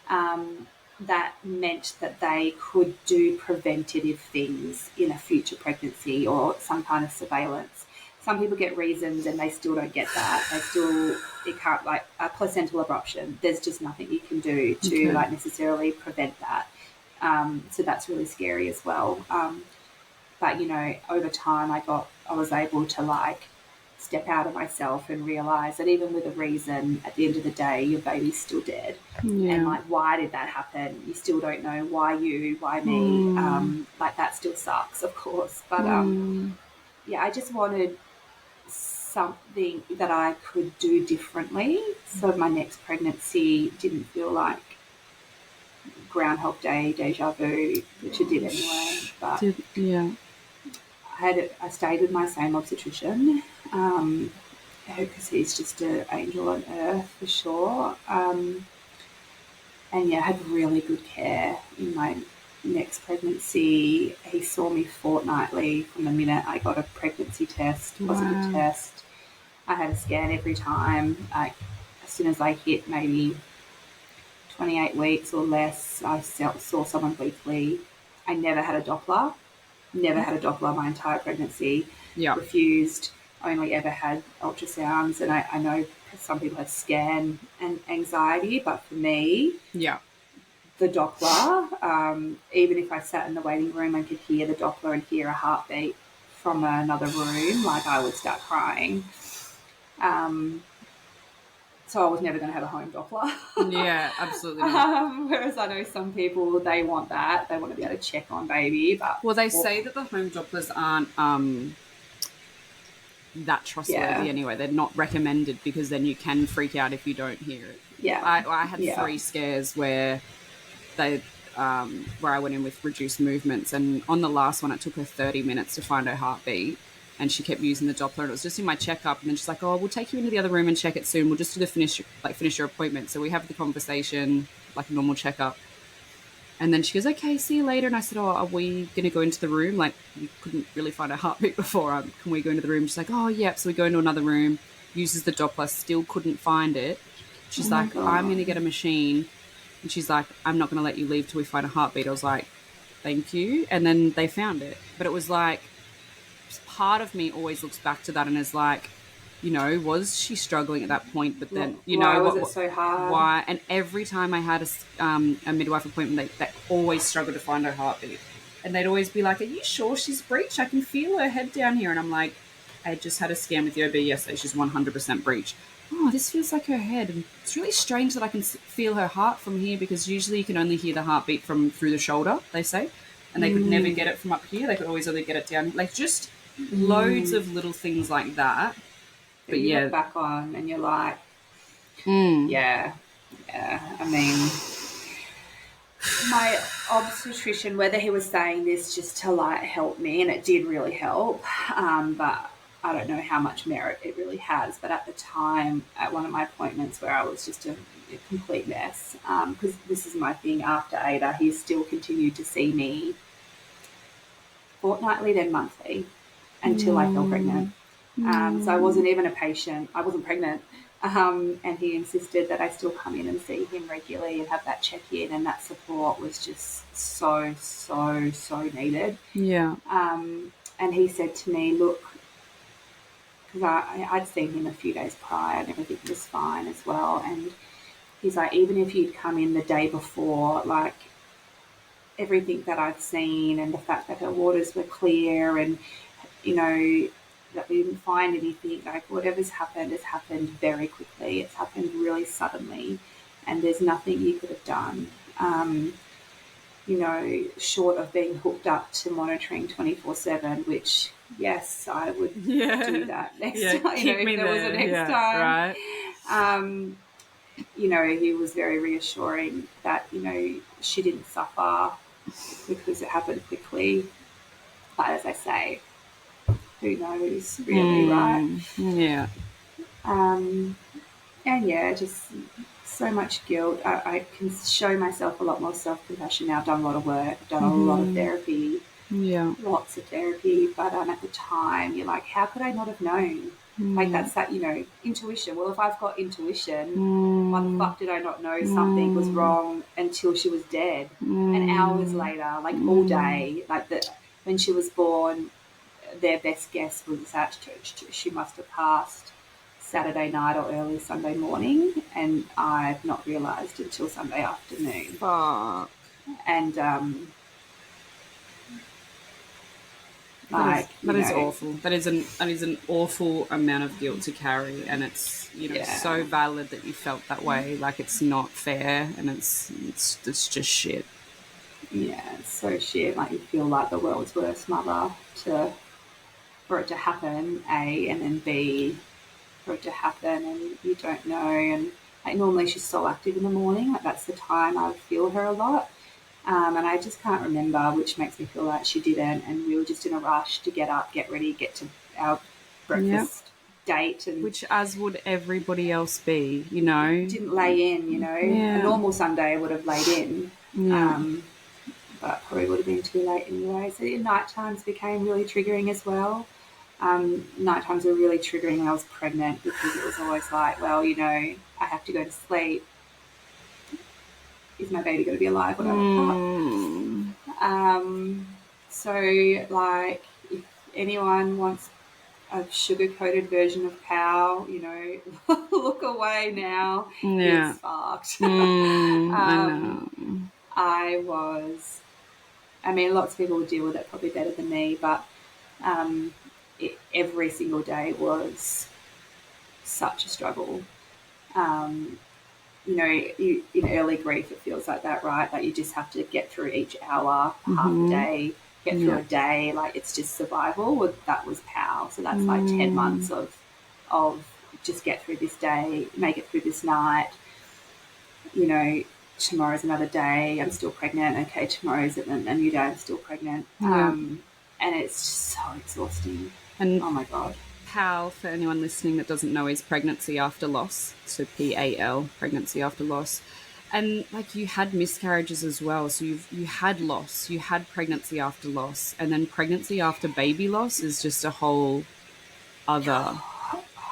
that meant that they could do preventative things in a future pregnancy or some kind of surveillance. Some people get reasons and they still don't get that. It can't, like a placental abruption. There's just nothing you can do to like necessarily prevent that. So that's really scary as well. But over time I was able to like step out of myself and realize that even with a reason, at the end of the day, your baby's still dead. And like, why did that happen? You still don't know why me. Like that still sucks, of course. But I just wanted something that I could do differently, so my next pregnancy didn't feel like Groundhog Day, deja vu, which it did anyway. But I stayed with my same obstetrician because he's just an angel on earth for sure. And had really good care in my next pregnancy. He saw me fortnightly from the minute I got a pregnancy test, positive test. I had a scan every time. Like as soon as I hit maybe 28 weeks or less, I saw someone weekly. I never had a Doppler. Never had a Doppler my entire pregnancy. Refused. Only ever had ultrasounds. And I know some people have scan and anxiety, but for me, the Doppler, even if I sat in the waiting room and could hear the Doppler and hear a heartbeat from another room, like I would start crying. So I was never going to have a home Doppler. Yeah, absolutely. Whereas I know some people, they want that. They want to be able to check on baby. But they say that the home Dopplers aren't that trustworthy anyway. They're not recommended because then you can freak out if you don't hear it. Yeah. I had 3 scares where where I went in with reduced movements, and on the last one it took her 30 minutes to find her heartbeat. And she kept using the Doppler, and it was just in my checkup. And then she's like, "Oh, we'll take you into the other room and check it soon. We'll just do the finish your appointment." So we have the conversation, like a normal checkup. And then she goes, "Okay, see you later." And I said, "Oh, are we going to go into the room? Like, we couldn't really find her heartbeat before. Can we go into the room?" She's like, "Oh, yeah." So we go into another room, uses the Doppler, still couldn't find it. She's like, "I'm going to get a machine. And she's like, I'm not going to let you leave till we find a heartbeat. I was like, thank you. And then they found it. But it was like, part of me always looks back to that and is like, was she struggling at that point? But then, Why was it so hard? why? And every time I had a midwife appointment, they always struggled to find her heartbeat. And they'd always be like, are you sure she's breech? I can feel her head down here. And I'm like, I just had a scan with the OB yesterday. She's 100% breech. Oh, this feels like her head. And it's really strange that I can feel her heart from here, because usually you can only hear the heartbeat from through the shoulder, they say. And they could never get it from up here. They could always only get it down. Like, just loads of little things like that. But you look back on and you're like, yeah. I mean, my obstetrician, whether he was saying this just to like help me, and it did really help, but I don't know how much merit it really has. But at the time, at one of my appointments where I was just a complete mess, because this is my thing, after Ada, he still continued to see me fortnightly, then monthly, until I fell pregnant. So I wasn't even a patient. I wasn't pregnant. And he insisted that I still come in and see him regularly and have that check-in, and that support was just so, so, so needed. Yeah. And he said to me, look, because I'd seen him a few days prior and everything was fine as well, and he's like, even if you'd come in the day before, like, everything that I've seen and the fact that her waters were clear and, that we didn't find anything, like, whatever's happened has happened very quickly. It's happened really suddenly, and there's nothing you could have done, short of being hooked up to monitoring 24/7, which, yes, I would do that next time, if there was a next time. Right. He was very reassuring that, she didn't suffer because it happened quickly. But as I say, who knows really, right? Yeah. And just so much guilt. I can show myself a lot more self-compassion now. I've done a lot of work, I've done a lot of therapy, lots of therapy. But at the time, you're like, how could I not have known? Like, that's that, intuition. Well, if I've got intuition, why the fuck did I not know something was wrong until she was dead? And hours later, like all day, like when she was born, their best guess was that she must have passed Saturday night or early Sunday morning, and I've not realised until Sunday afternoon. Fuck. And that is awful. That is an awful amount of guilt to carry, and it's so valid that you felt that way. Like, it's not fair, and it's just shit. Yeah, it's so shit. Like, you feel like the world's worst mother for it to happen, A, and then B, for it to happen and you don't know. And like, normally she's so active in the morning, like that's the time I feel her a lot. And I just can't remember, which makes me feel like she didn't. And we were just in a rush to get up, get ready, get to our breakfast date. And which, as would everybody else be, Didn't lay in, A normal Sunday I would have laid in. But probably would have been too late anyway. So night times became really triggering as well. Night times were really triggering when I was pregnant, because it was always like, well, I have to go to sleep. Is my baby going to be alive when I wake up? So, like, if anyone wants a sugar-coated version of POW, look away now. Yeah. It's fucked. I know. Lots of people would deal with it probably better than me, but every single day was such a struggle. In early grief, it feels like that, right? Like, you just have to get through each hour, half a day, get through a day. Like, it's just survival. Well, that was POW. So that's like 10 months of just get through this day, make it through this night. Tomorrow's another day. I'm still pregnant. Okay, tomorrow's a new day. I'm still pregnant. And it's just so exhausting. And oh my God. PAL, for anyone listening that doesn't know, is pregnancy after loss. So PAL, pregnancy after loss. And like, you had miscarriages as well. So you had loss, you had pregnancy after loss, and then pregnancy after baby loss is just a whole other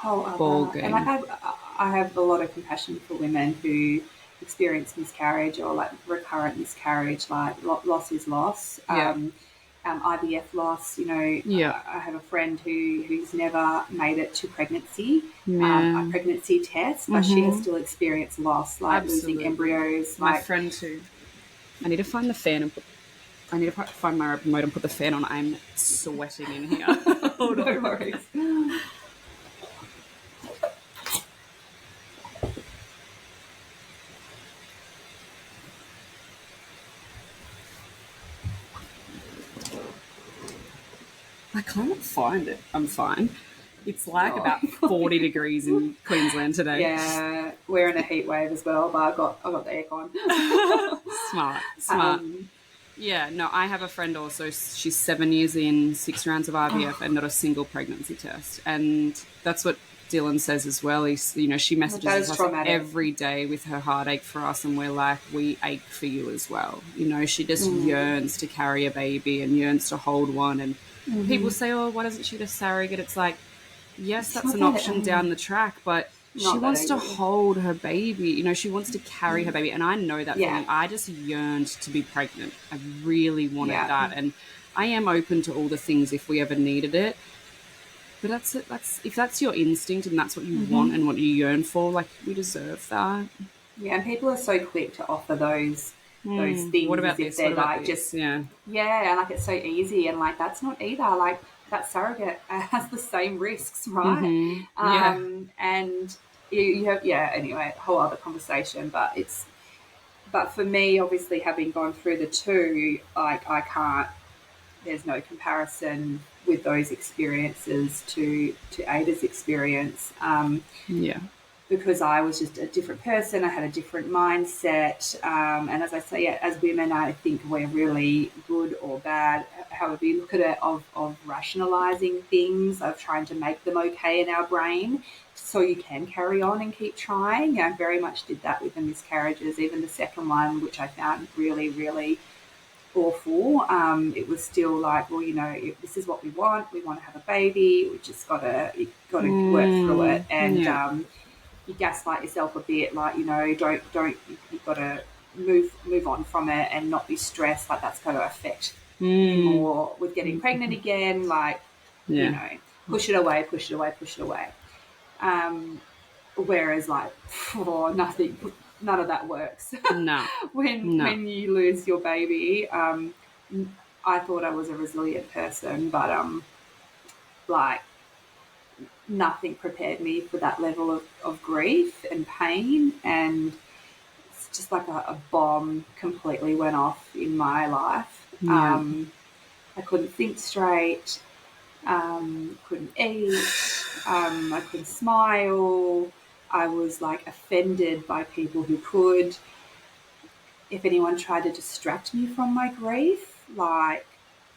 ball game. And I have a lot of compassion for women who, experienced miscarriage or like recurrent miscarriage, like loss is loss. Yeah. IVF loss, you know, Yeah. I have a friend who's never made it to pregnancy, Yeah. a pregnancy test, but she has still experienced loss, like losing Absolutely. embryos. My Like, friend too. I need to find the fan and I need to find my remote and put the fan on. I'm sweating in here. Hold no on. worries. I can't find it. I'm fine. It's like Oh. about 40 degrees in Queensland today. Yeah, we're in a heat wave as well, but I got the aircon. Smart. Yeah, no, I have a friend also. She's 7 years in, 6 rounds of IVF, and not a single pregnancy test. And that's what Dylan says as well. He's, you know, she messages us traumatic. every day with her heartache for us, and we're like, we ache for you as well. You know, she just yearns to carry a baby and yearns to hold one. And people say, oh, why doesn't she just surrogate? It's like, yes, that's an option down the track, but she wants to hold her baby. You know, she wants to carry her baby. And I know that feeling. I just yearned to be pregnant. I really wanted that. And I am open to all the things if we ever needed it. But that's it. If that's your instinct and that's what you want and what you yearn for, like, we deserve that. Yeah, and people are so quick to offer those things. What about as if this? What they're about like this? just and like it's so easy, and like that's not either. Like that surrogate has the same risks, right? And you have anyway, a whole other conversation. But for me, obviously, having gone through the two, like I can't. There's no comparison with those experiences to Ada's experience. Because I was just a different person. I had a different mindset. And as I say, as women, I think we're really good or bad, however you look at it, of rationalizing things, of trying to make them okay in our brain so you can carry on and keep trying. I very much did that with the miscarriages, even the second one, which I found really, really awful. It was still like, well, you know, this is what we want. We want to have a baby. We just got to work through it. And you gaslight yourself a bit, like, you know, don't you've got to move on from it and not be stressed, like that's going to affect you more with getting pregnant again, like you know, push it away. Whereas like none of that works. No. when you lose your baby, I thought I was a resilient person, but like nothing prepared me for that level of grief and pain, and it's just like a bomb completely went off in my life. I couldn't think straight, couldn't eat, I couldn't smile. I was like offended by people who could. If anyone tried to distract me from my grief, like,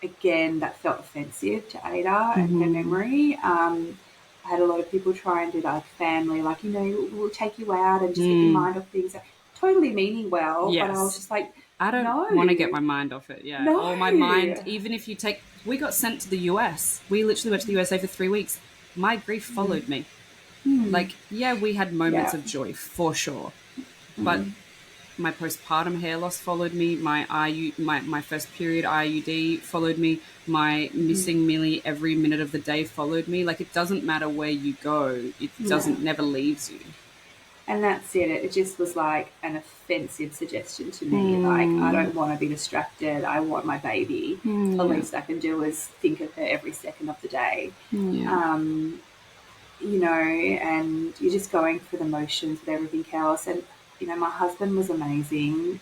again, that felt offensive to Ada and her memory. I had a lot of people try and do that, like family, like, you know, we'll take you out and just get your mind off things. Totally meaning well, but I was just like, I don't want to get my mind off it. Yeah. No. Or my mind, even if you we got sent to the US. We literally went to the USA for 3 weeks. My grief followed me. Like, we had moments of joy for sure. But my postpartum hair loss followed me. My first period IUD followed me. My missing Millie every minute of the day followed me. Like, it doesn't matter where you go. It never leaves you. And that's it. It just was like an offensive suggestion to me. Like, I don't want to be distracted. I want my baby. The least I can do is think of her every second of the day. You know, and you're just going through the motions with everything else. And, you know, my husband was amazing,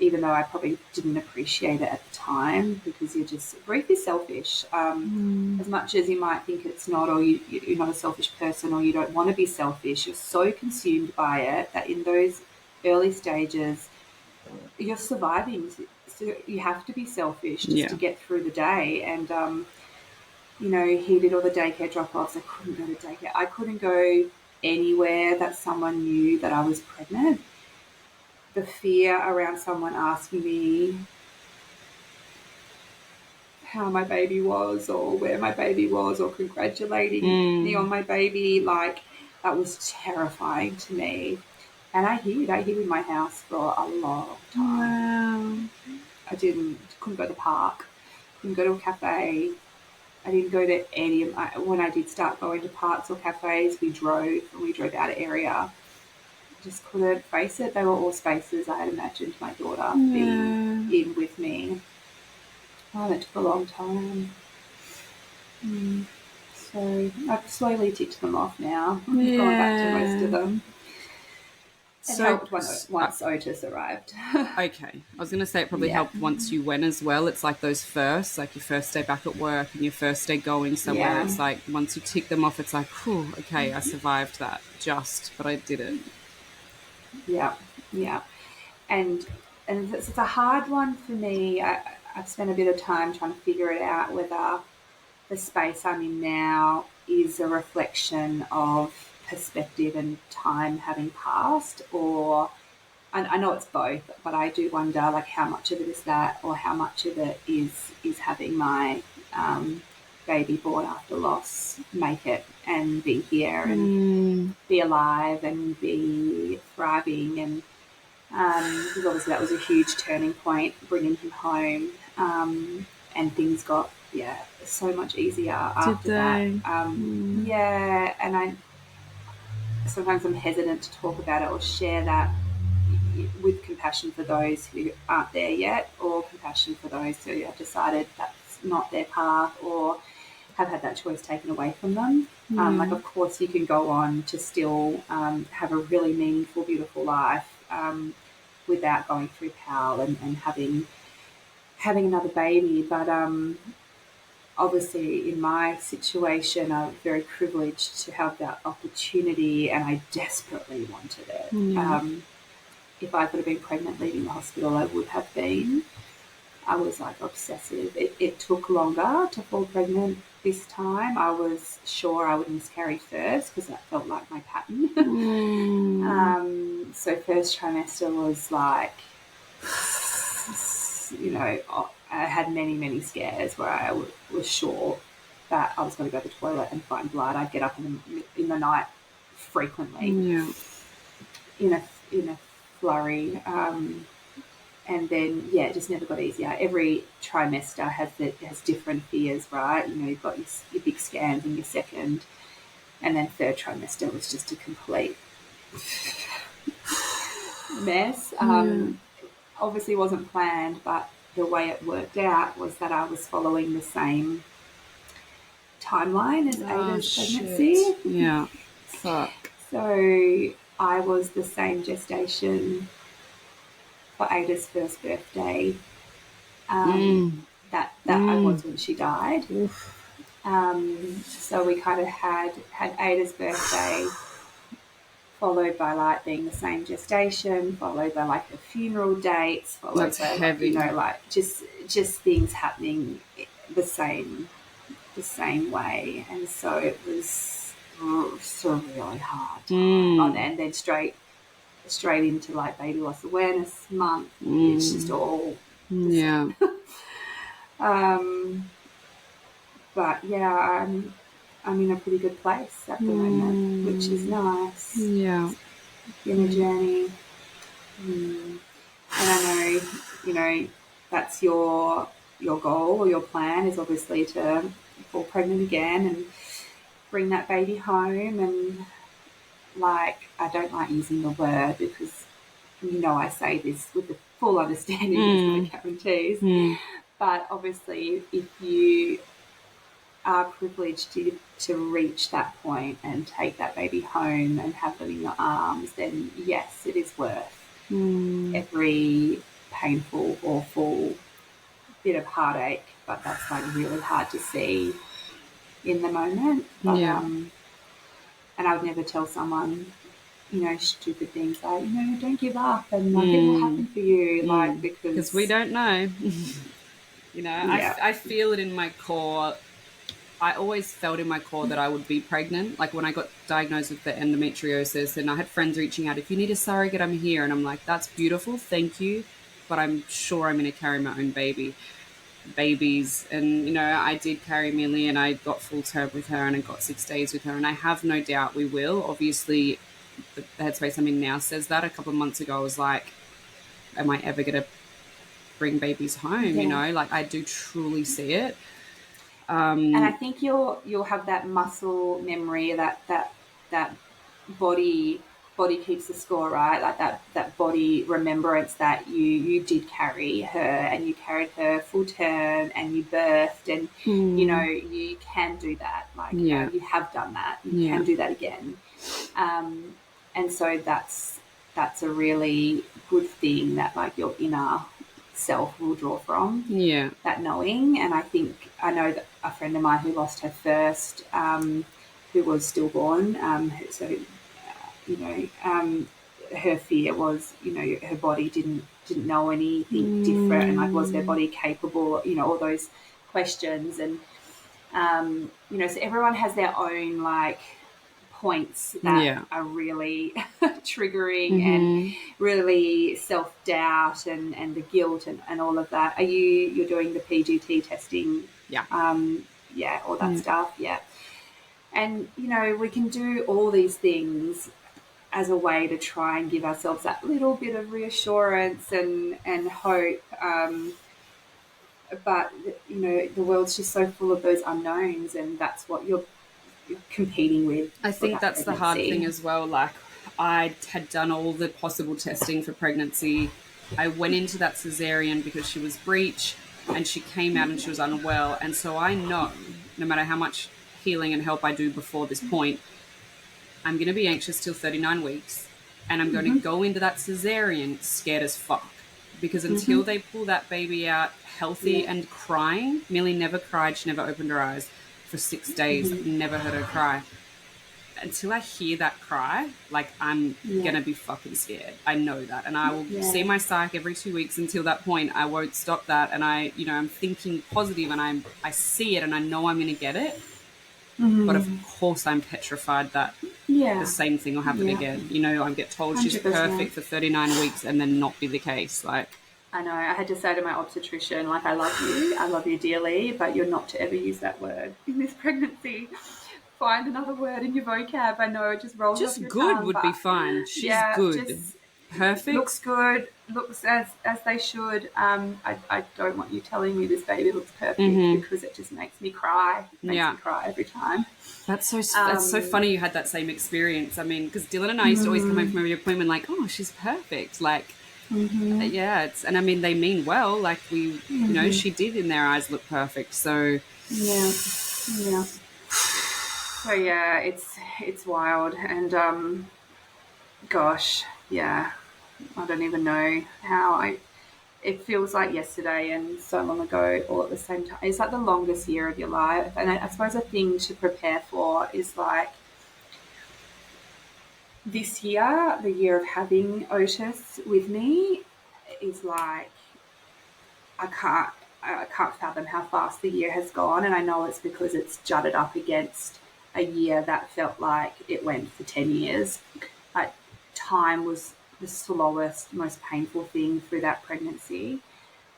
even though I probably didn't appreciate it at the time, because grief is selfish. As much as you might think it's not, or you're not a selfish person, or you don't want to be selfish, you're so consumed by it that in those early stages, you're surviving. So you have to be selfish just to get through the day. And, you know, he did all the daycare drop-offs. I couldn't go to daycare. I couldn't go anywhere that someone knew that I was pregnant. The fear around someone asking me how my baby was, or where my baby was, or congratulating me on my baby, like, that was terrifying to me. And I hid in my house for a long time. Wow. I couldn't go to the park, couldn't go to a cafe. I didn't go to any of when I did start going to parks or cafes, we drove out of area. Just couldn't face it. They were all spaces I had imagined my daughter being Yeah. in with me. Oh, it took a long time. So I've slowly ticked them off now. I'm going back to most of them. It So, helped once Otis arrived. okay. I was going to say it probably Yeah. helped once you went as well. It's like those first, like your first day back at work and your first day going somewhere. Yeah. It's like once you tick them off, it's like, whew, okay, I survived that but I did it. Yeah, yeah, and it's a hard one for me. I've spent a bit of time trying to figure it out whether the space I'm in now is a reflection of perspective and time having passed, or I know it's both, but I do wonder like how much of it is that, or how much of it is having my baby born after loss make it and be here and be alive and be thriving, and because obviously that was a huge turning point bringing him home, and things got so much easier after that. Yeah, and I sometimes I'm hesitant to talk about it or share that with compassion for those who aren't there yet, or compassion for those who have decided that's not their path or have had that choice taken away from them. Like, of course, you can go on to still have a really meaningful, beautiful life without going through PAL and having another baby. But obviously, in my situation, I'm very privileged to have that opportunity, and I desperately wanted it. If I could have been pregnant leaving the hospital, I would have been. I was like obsessive. It took longer to fall pregnant this time. I was sure I would miscarry first because that felt like my pattern. So first trimester was like, I had many, many scares where I was sure that I was going to go to the toilet and find blood. I'd get up in the night frequently in a flurry. And then, it just never got easier. Every trimester has different fears, right? You've got your big scans in your second, and then third trimester was just a complete mess. Obviously wasn't planned, but the way it worked out was that I was following the same timeline as Ada's pregnancy. Yeah. Fuck. So I was the same gestation for Ada's first birthday that I was when she died. So we kind of had Ada's birthday followed by like being the same gestation, followed by like the funeral dates, followed That's by heavy. Just things happening the same way, and so it was really hard time. And then straight into like baby loss awareness month. It's just all but I'm in a pretty good place at the moment, which is nice. Yeah. It's been a journey. And I know, that's your goal or your plan is obviously to fall pregnant again and bring that baby home. And like, I don't like using the word because I say this with the full understanding there's no guarantees. But obviously, if you are privileged to reach that point and take that baby home and have them in your arms, then yes, it is worth every painful, awful bit of heartache. But that's like really hard to see in the moment. But, and I would never tell someone, stupid things like, don't give up and like it will happen for you, like because we don't know. I feel it in my core. I always felt in my core that I would be pregnant. Like when I got diagnosed with the endometriosis, and I had friends reaching out, if you need a surrogate, I'm here. And I'm like, that's beautiful, thank you, but I'm sure I'm going to carry my own babies. And I did carry Millie, and I got full term with her, and I got 6 days with her, and I have no doubt we will. Obviously, the headspace I'm in now says that. A couple of months ago I was like, am I ever going to bring babies home? You know, like I do truly see it. And I think you'll have that muscle memory, that body keeps the score, right? Like that body remembrance that you did carry her, and you carried her full term, and you birthed, and you can do that. Like you have done that. You can do that again. And so that's a really good thing that like your inner self will draw from. Yeah. That knowing. And I know that a friend of mine who lost her first, who was stillborn, so her fear was, her body didn't know anything different, and like, was their body capable, all those questions. And so everyone has their own like points that are really triggering and really self-doubt and the guilt and all of that. You're doing the PGT testing? Yeah. All that stuff. Yeah. And, we can do all these things as a way to try and give ourselves that little bit of reassurance and hope. But, the world's just so full of those unknowns, and that's what you're competing with. I think that's pregnancy. The hard thing as well. Like, I had done all the possible testing for pregnancy. I went into that cesarean because she was breech, and she came out and she was unwell. And so I know, no matter how much healing and help I do before this point, I'm going to be anxious till 39 weeks, and I'm going to go into that cesarean scared as fuck. Because until they pull that baby out healthy and crying, Millie never cried. She never opened her eyes for 6 days. I've never heard her cry. Until I hear that cry, like, I'm going to be fucking scared. I know that. And I will see my psych every 2 weeks until that point. I won't stop that. And I'm thinking positive, and I see it, and I know I'm going to get it. But of course I'm petrified that the same thing will happen again. I get told 100%. She's perfect for 39 weeks and then not be the case. Like, I know. I had to say to my obstetrician, like, I love you dearly, but you're not to ever use that word in this pregnancy. Find another word in your vocab. I know it just rolls off your tongue. Just good would be fine. She's good. Perfect. Looks good. Looks as they should. I don't want you telling me this baby looks perfect because it just makes me cry. It makes me cry every time. That's so funny you had that same experience. I mean, because Dylan and I used to always come home from every appointment like, oh, she's perfect. Like, and I mean, they mean well. Like, we, she did in their eyes look perfect. So So it's wild, and gosh, I don't even know how it feels like yesterday and so long ago all at the same time. It's like the longest year of your life. And I suppose a thing to prepare for is like this year, the year of having Otis with me, is like, I can't fathom how fast the year has gone. And I know it's because it's jutted up against a year that felt like it went for 10 years. Like, time was the slowest, most painful thing through that pregnancy.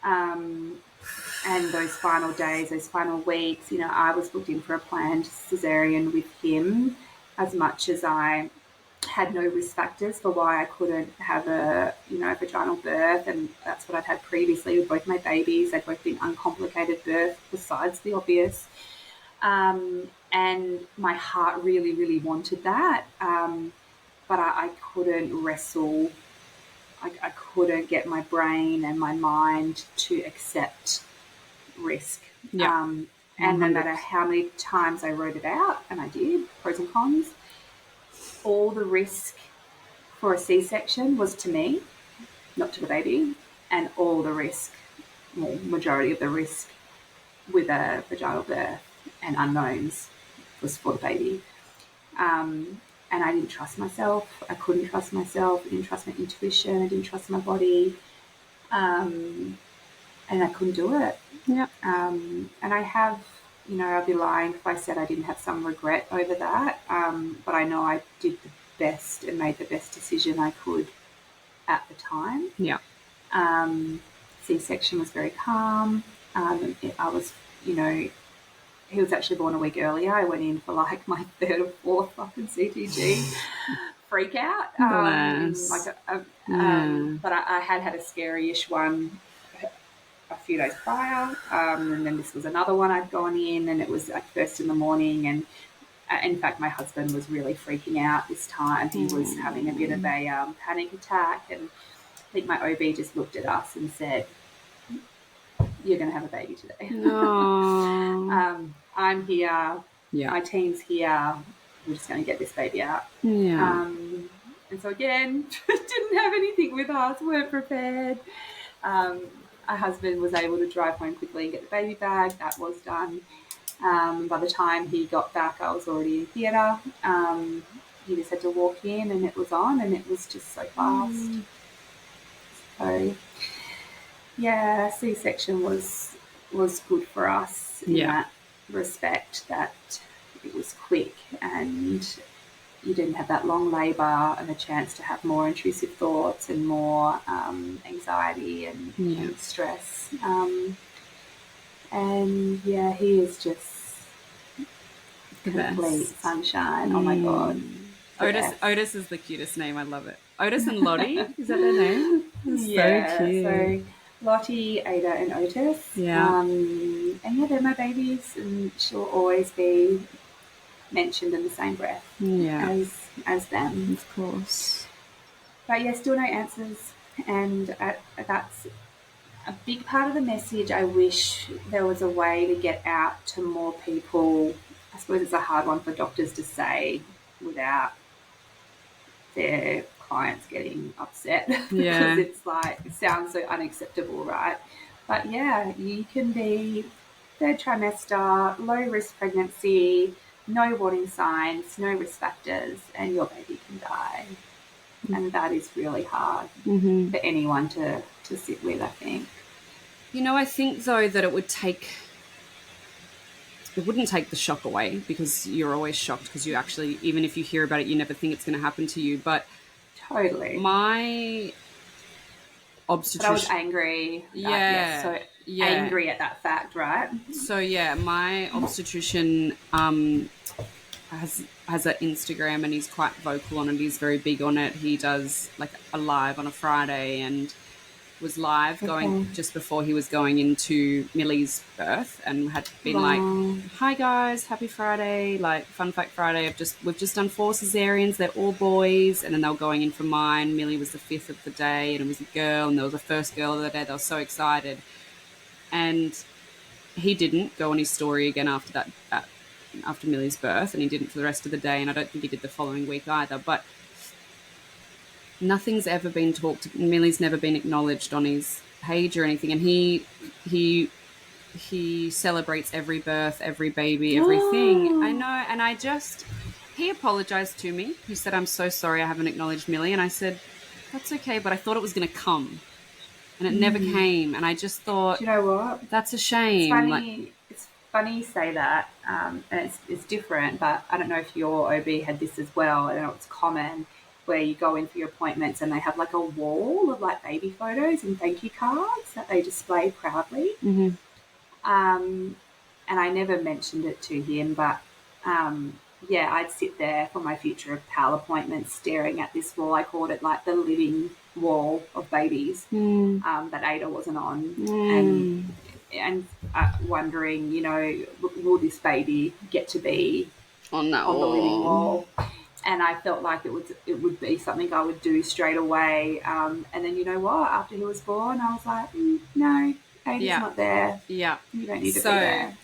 And those final days, those final weeks, I was booked in for a planned cesarean with him, as much as I had no risk factors for why I couldn't have a vaginal birth. And that's what I'd had previously with both my babies. They'd both been uncomplicated birth besides the obvious. And my heart really, really wanted that. But I couldn't wrestle. I couldn't get my brain and my mind to accept risk. And no matter how many times I wrote it out, and I did, pros and cons, all the risk for a C-section was to me, not to the baby, and all the risk, majority of the risk with a vaginal birth and unknowns was for the baby. And I didn't trust myself. I couldn't trust myself. I didn't trust my intuition. I didn't trust my body. And I couldn't do it. Yeah. And I have, I'd be lying if I said I didn't have some regret over that. But I know I did the best and made the best decision I could at the time. Yeah. C-section was very calm. I was, he was actually born a week earlier. I went in for like my third or fourth fucking CTG freak out. Bless. Yeah. But I had a scary-ish one a few days prior, and then this was another one I'd gone in, and it was like first in the morning, and in fact, my husband was really freaking out this time. He was having a bit of a panic attack, and I think my OB just looked at us and said, "You're going to have a baby today." No. I'm here. Yeah. My team's here. We're just going to get this baby out. Yeah. And so again, didn't have anything with us. Weren't prepared. My husband was able to drive home quickly and get the baby bag. That was done. By the time he got back, I was already in theatre. He just had to walk in, and it was on, and it was just so fast. So, yeah, C-section was good for us in that respect, that it was quick and you didn't have that long labour and a chance to have more intrusive thoughts and more anxiety and stress. And yeah, he is just complete sunshine. Oh my God. Otis is the cutest name. I love it. Otis and Lottie, is that their name? Yeah, so cute. So Lottie, Ada, and Otis. Yeah. And yeah, they're my babies, and she'll always be mentioned in the same breath as them. Of course. But yeah, still no answers, and that's a big part of the message. I wish there was a way to get out to more people. I suppose it's a hard one for doctors to say without their clients getting upset because it's like, it sounds so unacceptable, right? But yeah, you can be third trimester, low risk pregnancy, no warning signs, no risk factors, and your baby can die. And that is really hard for anyone to sit with, I think. You know, I think though that it wouldn't take the shock away, because you're always shocked because you actually, even if you hear about it, you never think it's going to happen to you. But totally, my obstetrician, I was angry. Angry at that fact, right? So yeah, my obstetrician has an Instagram, and he's quite vocal on it. He's very big on it. He does like a live on a Friday, and was live going just before he was going into Millie's birth, and had been like, "Hi guys, happy Friday! Like, fun fact Friday. We've just done 4 cesareans. They're all boys." And then they were going in for mine. Millie was the 5th of the day, and it was a girl, and there was the first girl of the day. They were so excited, and he didn't go on his story again after that, after Millie's birth, and he didn't for the rest of the day, and I don't think he did the following week either. But nothing's ever been talked. Millie's never been acknowledged on his page or anything, and he celebrates every birth, every baby, everything. I know, and he apologized to me. He said, "I'm so sorry I haven't acknowledged Millie," and I said, "That's okay, but I thought it was going to come, and it never came." And I just thought, do you know what? That's a shame. It's funny you say that, and it's different, but I don't know if your OB had this as well. I know it's common, where you go in for your appointments and they have like a wall of like baby photos and thank you cards that they display proudly. And I never mentioned it to him, but I'd sit there for my future pal appointments staring at this wall. I called it like the living wall of babies that Ada wasn't on, and wondering, you know, will this baby get to be on the living wall? And I felt like it would be something I would do straight away. And then, you know what? After he was born, I was like, no, Ada's not there. Yeah. You don't need to be there.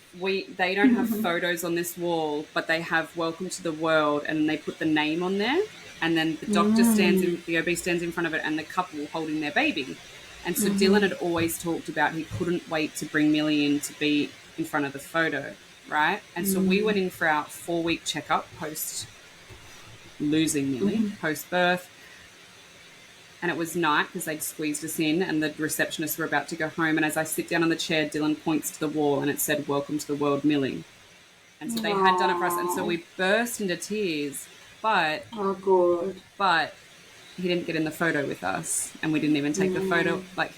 They don't have photos on this wall, but they have "Welcome to the World," and they put the name on there. And then the doctor the OB stands in front of it, and the couple holding their baby. And so Dylan had always talked about he couldn't wait to bring Millie in to be in front of the photo, right? And so we went in for our 4-week checkup post losing Millie, post-birth, and it was night because they'd squeezed us in, and the receptionists were about to go home, and as I sit down on the chair, Dylan points to the wall and it said, "Welcome to the world, Millie." And so they had done it for us, and so we burst into tears, but he didn't get in the photo with us, and we didn't even take the photo. Like,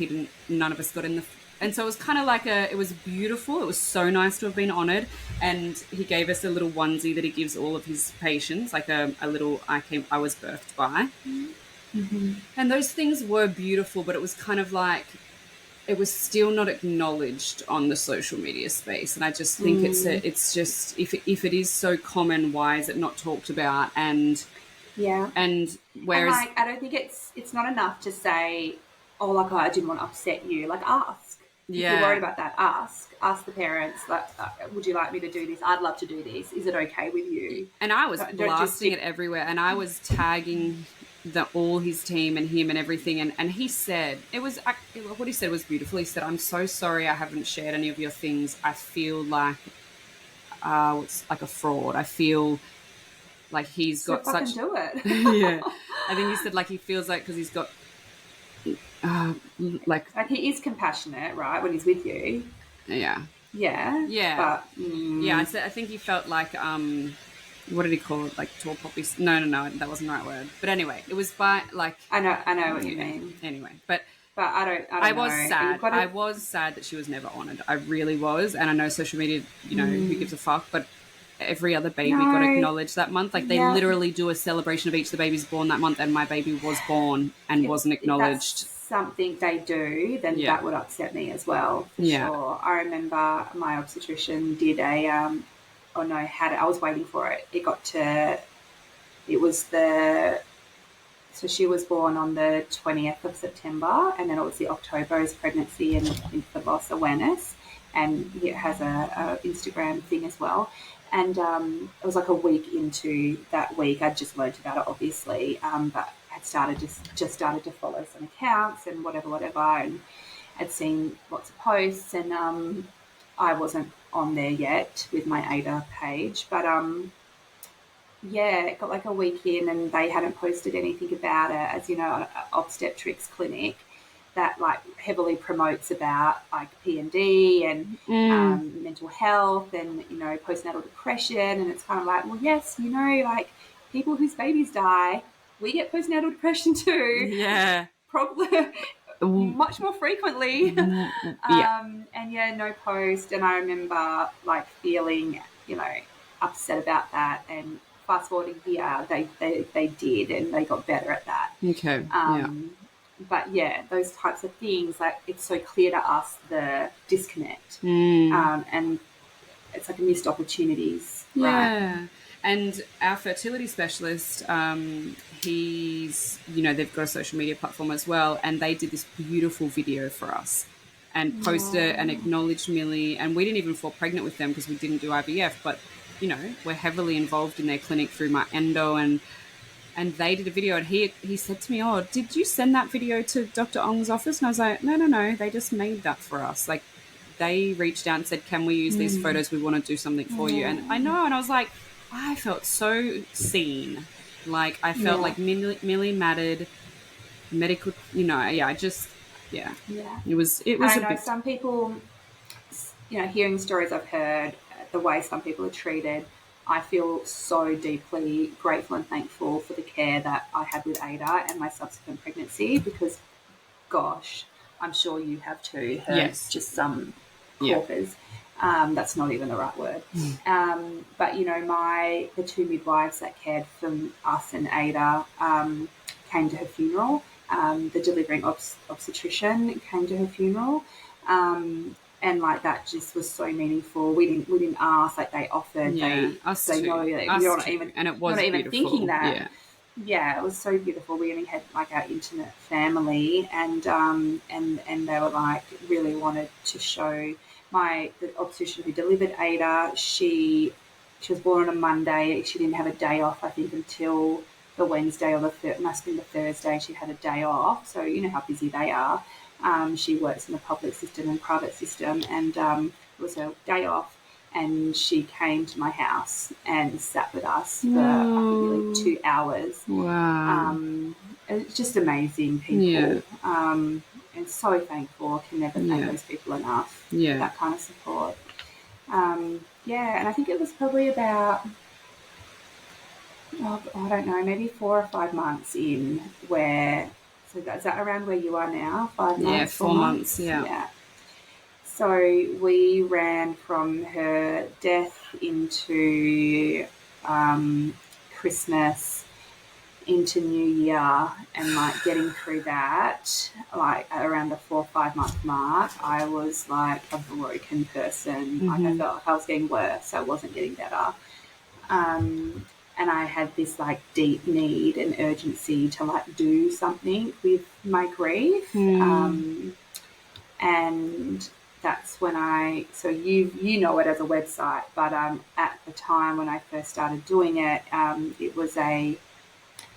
none of us got in And so it was kind of like it was beautiful. It was so nice to have been honoured. And he gave us a little onesie that he gives all of his patients, like a little I was birthed by. Mm-hmm. And those things were beautiful, but it was kind of like it was still not acknowledged on the social media space. And I just think it's just if it is so common, why is it not talked about? And Yeah. and And whereas like, I don't think it's not enough to say, oh, like, I didn't want to upset you. Like, ask. If you're worried about that, ask the parents. Like, would you like me to do this? I'd love to do this. Is it okay with you? and I was Don't just blasting it everywhere, and I was tagging all his team and him and everything. And he said what he said was beautiful. He said, "I'm so sorry I haven't shared any of your things. I feel like it's like a fraud. I feel like he's got fucking such do it." yeah. I think he said like he feels like because he's got like he is compassionate, right, when he's with you. yeah. But Yeah, I think he felt like what did he call it? Like tall poppies? No, that wasn't the right word. But anyway, it was by like I know what you mean. Anyway, but I don't I know. was sad. I was sad that she was never honoured. I really was, and I know social media, who gives a fuck, but every other baby got acknowledged that month. Like they literally do a celebration of each of the babies born that month, and my baby was born and wasn't acknowledged. If that's something they do, then that would upset me as well, for sure. I remember my obstetrician did I was waiting for it. So she was born on the 20th of September, and then obviously October is pregnancy and infant loss awareness, and it has a Instagram thing as well. And it was like a week into that week. I'd just learned about it, obviously, but had just started to follow some accounts and whatever, and had seen lots of posts, and I wasn't on there yet with my Ada page, but it got like a week in and they hadn't posted anything about it. As you know, an obstetrics clinic that like heavily promotes about like P&D and mental health and, postnatal depression. And it's kind of like, well, yes, like people whose babies die, we get postnatal depression too. Yeah. Probably much more frequently. No post. And I remember like feeling, upset about that. And fast forwarding here, they did, and they got better at that. Okay. But those types of things, like it's so clear to us the disconnect, and it's like missed opportunities. Yeah. Right? And our fertility specialist, they've got a social media platform as well, and they did this beautiful video for us and posted it and acknowledged Millie. And we didn't even fall pregnant with them because we didn't do IVF, but, we're heavily involved in their clinic through my endo, and they did a video, and he said to me, "Oh, did you send that video to Dr. Ong's office?" And I was like, no, they just made that for us. Like, they reached out and said, "Can we use these photos? We want to do something for you." And I know, and I was like, I felt so seen. Like, I felt like Millie mattered, medical, It was I know some people, hearing stories I've heard, the way some people are treated, I feel so deeply grateful and thankful for the care that I had with Ada and my subsequent pregnancy, because, gosh, I'm sure you have too heard just some corkers. That's not even the right word. But, the two midwives that cared for us and Ada came to her funeral. The delivering obstetrician came to her funeral. And like that just was so meaningful. We didn't ask, like they offered. They know that we weren't even, and it was not even thinking that. Yeah, it was so beautiful. We only had like our intimate family, and they were like really wanted to show the obstetrician who delivered Ada. She was born on a Monday. She didn't have a day off, I think, until the Wednesday or must have been the Thursday. She had a day off, so you know how busy they are. She works in the public system and private system, and it was her day off, and she came to my house and sat with us for I think nearly 2 hours. Wow. It's just amazing people. And so thankful. I can never thank those people enough. That kind of support. And I think it was probably about, I don't know, maybe 4 or 5 months in where, so is that around where you are now? 5 months? 4 months, yeah. So we ran from her death into Christmas, into New Year, and like getting through that, like around the 4 or 5 month mark, I was like a broken person. Like I felt like I was getting worse. I wasn't getting better. And I had this like deep need and urgency to like do something with my grief. And that's when so you know it as a website, but at the time when I first started doing it, it was a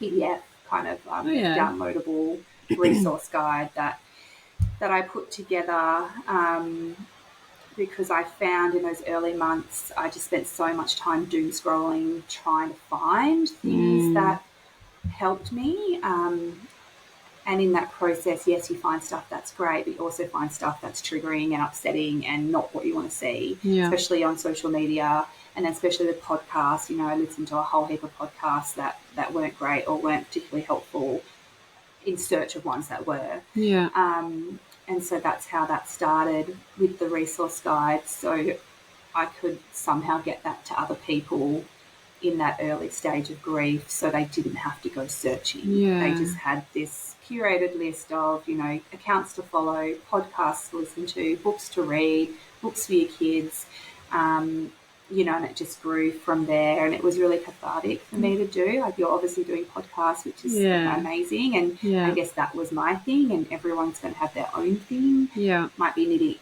PDF kind of downloadable resource guide that I put together, because I found in those early months I just spent so much time doom scrolling trying to find things that helped me. And in that process, yes, you find stuff that's great, but you also find stuff that's triggering and upsetting and not what you want to see, especially on social media, and especially with podcasts. I listened to a whole heap of podcasts that weren't great or weren't particularly helpful in search of ones that were. Yeah. And so that's how that started with the resource guide. So I could somehow get that to other people in that early stage of grief, so they didn't have to go searching. They just had this curated list of, accounts to follow, podcasts to listen to, books to read, books for your kids, and it just grew from there. And it was really cathartic for me to do. Like, you're obviously doing podcasts, which is amazing. And I guess that was my thing, and everyone's going to have their own thing. Yeah. Might be knitting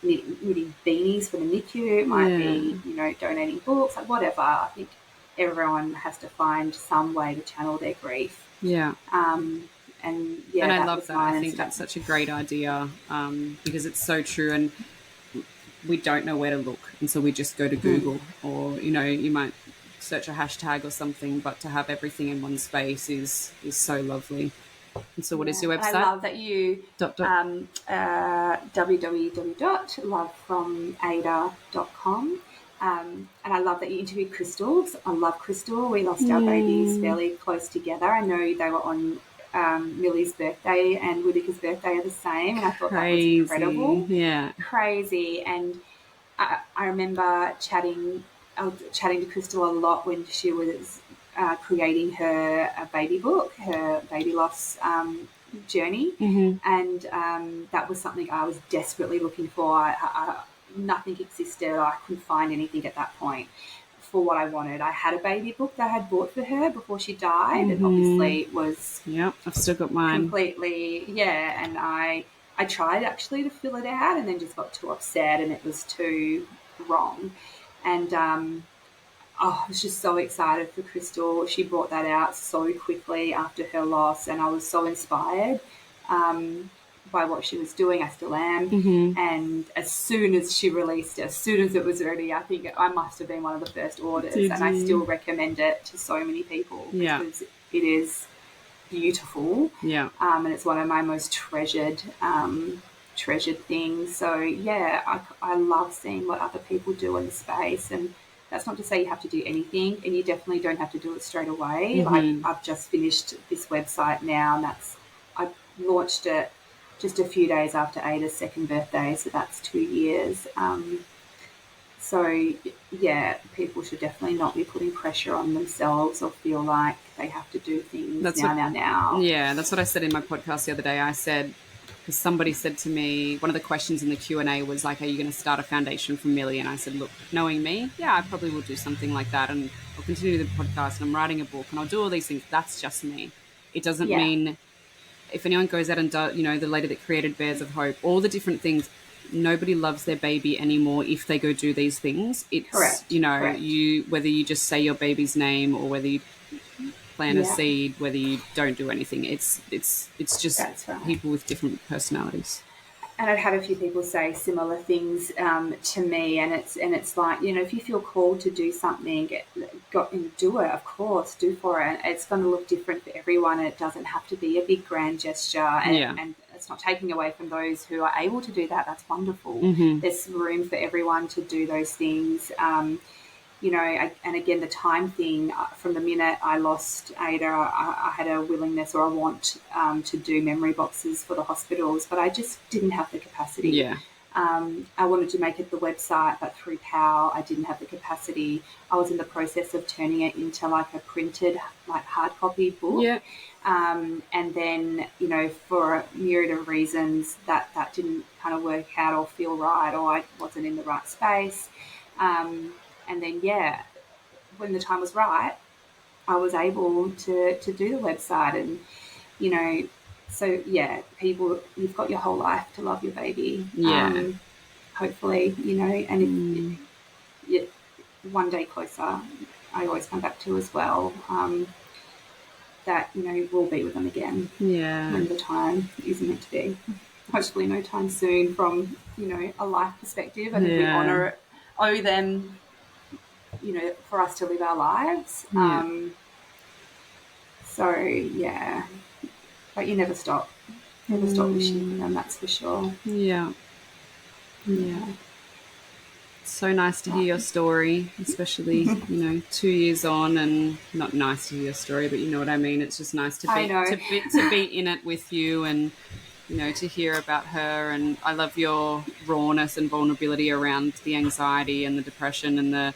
beanies for the NICU. It might be, donating books, like whatever. I think everyone has to find some way to channel their grief. Yeah. And I love that. I think that's such a great idea, because it's so true, and we don't know where to look, and so we just go to Google, or you might search a hashtag or something, but to have everything in one space is so lovely. And so what is your website? I love that you www.lovefromada.com. And I love that you interviewed Crystal, because I love Crystal. We lost our babies fairly close together. I know they were on Millie's birthday and Whittaker's birthday are the same, and I thought that was incredible. Yeah. Crazy. And I remember chatting to Crystal a lot when she was creating her baby book, her baby loss journey. And that was something I was desperately looking for. Nothing existed. I couldn't find anything at that point for what I wanted. I had a baby book that I had bought for her before she died, and obviously it was I've still got mine completely. And I tried actually to fill it out, and then just got too upset, and it was too wrong. And I was just so excited for Crystal. She brought that out so quickly after her loss, and I was so inspired by what she was doing. I still am. And as soon as she released it, as soon as it was ready, I think I must have been one of the first orders. And I still recommend it to so many people because it is beautiful. And it's one of my most treasured things. So I love seeing what other people do in the space. And that's not to say you have to do anything, and you definitely don't have to do it straight away. Like, I've just finished this website now, and I launched it just a few days after Ada's second birthday, so that's 2 years. So people should definitely not be putting pressure on themselves or feel like they have to do things now. Yeah, that's what I said in my podcast the other day. I said, because somebody said to me, one of the questions in the Q&A was like, are you going to start a foundation for Millie? And I said, look, knowing me, I probably will do something like that, and I'll continue the podcast, and I'm writing a book, and I'll do all these things. That's just me. It doesn't mean if anyone goes out and does, the lady that created Bears of Hope, all the different things, nobody loves their baby anymore if they go do these things. It's, Correct. Whether you just say your baby's name or whether you plant a seed, whether you don't do anything, it's just people with different personalities. And I've had a few people say similar things to me, and it's like, if you feel called to do something, go and do it. Of course, do for it. It's going to look different for everyone. It doesn't have to be a big grand gesture, and it's not taking away from those who are able to do that. That's wonderful. There's room for everyone to do those things. And again, the time thing, from the minute I lost Ada, I had a willingness or a want to do memory boxes for the hospitals, but I just didn't have the capacity. I wanted to make it the website, but through PAL, I didn't have the capacity. I was in the process of turning it into like a printed, like hard copy book. Yeah. And then, you know, for a myriad of reasons that didn't kind of work out or feel right, or I wasn't in the right space. And then, yeah, when the time was right, I was able to do the website. And, you know, so yeah, people, you've got your whole life to love your baby. Yeah. Hopefully, you know, and if one day closer, I always come back to as well, that, you know, we'll be with them again when the time is meant to be. Hopefully no time soon from, you know, a life perspective. I think we owe them, you know, for us to live our lives. So, yeah, but you never stop. Never stop wishing for them, that's for sure. Yeah. It's so nice to hear your story, especially, you know, 2 years on, and not nice to hear your story, but you know what I mean. It's just nice to be in it with you, and, you know, to hear about her. And I love your rawness and vulnerability around the anxiety and the depression and the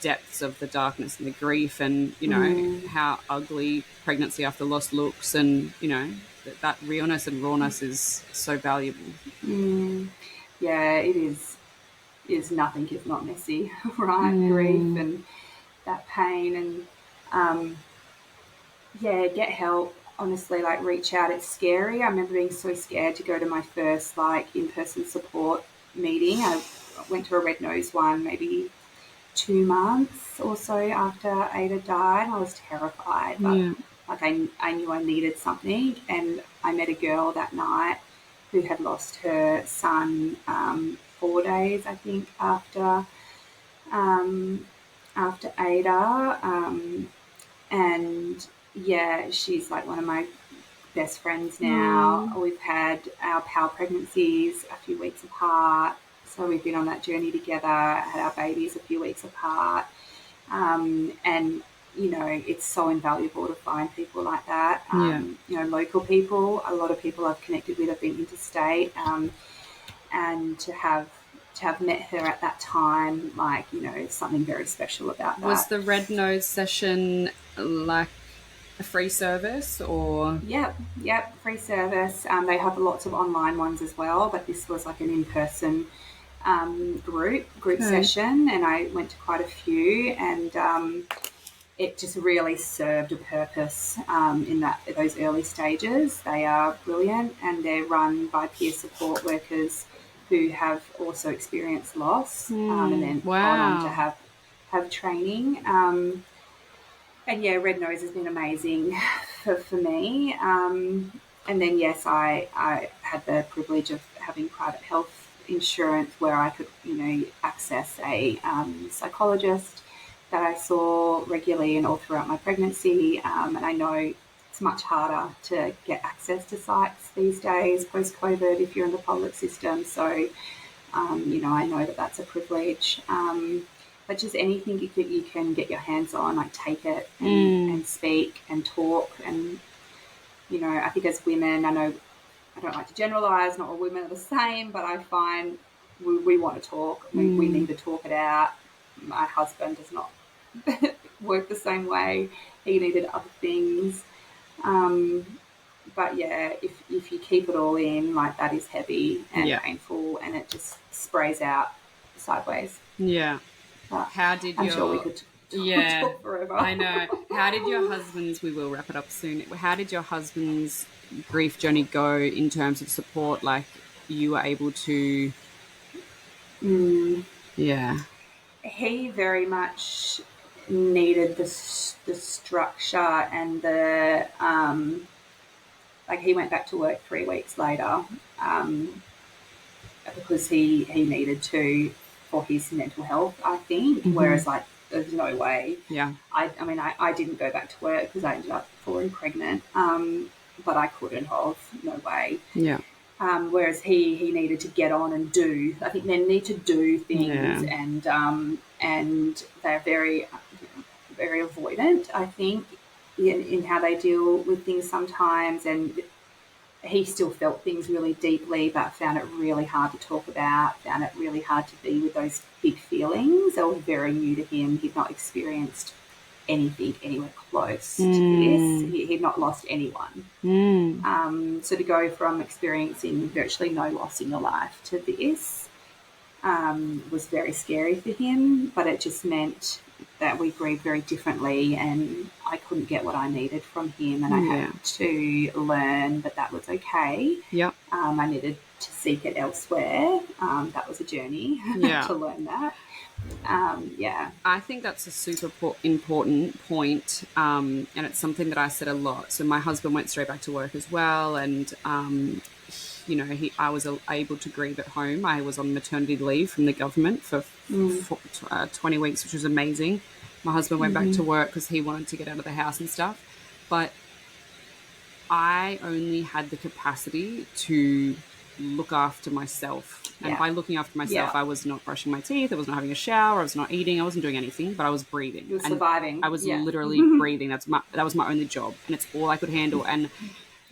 depths of the darkness and the grief, and, you know, how ugly pregnancy after loss looks, and, you know, that realness and rawness is so valuable. Yeah, it is nothing if not messy, right? Grief and that pain, and yeah, get help. Honestly, like, reach out. It's scary. I remember being so scared to go to my first like in-person support meeting. I went to a red nose one maybe 2 months or so after Ada died. I was terrified, but like I knew I needed something, and I met a girl that night who had lost her son 4 days, I think, after Ada, and yeah, she's like one of my best friends now. We've had our PAL pregnancies a few weeks apart, so we've been on that journey together. Had our babies a few weeks apart, and you know, it's so invaluable to find people like that. You know, local people. A lot of people I've connected with have been interstate, and to have met her at that time, like, you know, something very special about that. Was the red nose session like a free service, or? Yep, free service. They have lots of online ones as well, but this was like an in-person group session, and I went to quite a few, and it just really served a purpose in those early stages. They are brilliant, and they're run by peer support workers who have also experienced loss, and then gone on to have training. And yeah, Red Nose has been amazing for me. And then, yes, I had the privilege of having private health insurance where I could, you know, access a psychologist that I saw regularly and all throughout my pregnancy. And I know it's much harder to get access to psychs these days post-COVID if you're in the public system. So, you know, I know that that's a privilege. But just anything you can get your hands on, like, take it and speak and talk. And, you know, I think as women, I know I don't like to generalise, not all women are the same, but I find we want to talk. We need to talk it out. My husband does not work the same way. He needed other things. But yeah, if you keep it all in, like, that is heavy and painful, and it just sprays out sideways. Yeah. But how did I'm sure we could talk forever. I know. How did your husband's, we will wrap it up soon, how did your husband's grief journey go in terms of support? Like, you were able to... Yeah. He very much needed the structure and the... like, he went back to work 3 weeks later because he needed to for his mental health, I think, whereas, like, there's no way. Yeah. I mean, I didn't go back to work because I ended up falling pregnant, but I couldn't have, no way. Yeah. Whereas he needed to get on and do. I think they need to do things, and they're very, very avoidant, I think, in how they deal with things sometimes, and he still felt things really deeply, but found it really hard to talk about, found it really hard to be with those big feelings. They were very new to him. He'd not experienced anything anywhere close to this. He'd not lost anyone. So to go from experiencing virtually no loss in your life to this was very scary for him, but it just meant that we grieved very differently, and I couldn't get what I needed from him, and I had to learn that that was okay. I needed to seek it elsewhere. That was a journey to learn that. I think that's a super important point, and it's something that I said a lot. So my husband went straight back to work as well, and I was able to grieve at home. I was on maternity leave from the government for 20 weeks, which was amazing. My husband went back to work because he wanted to get out of the house and stuff, but I only had the capacity to look after myself. And by looking after myself, I was not brushing my teeth, I was not having a shower, I was not eating, I wasn't doing anything, but I was breathing. You were surviving. I was literally breathing. That was my only job, and it's all I could handle. And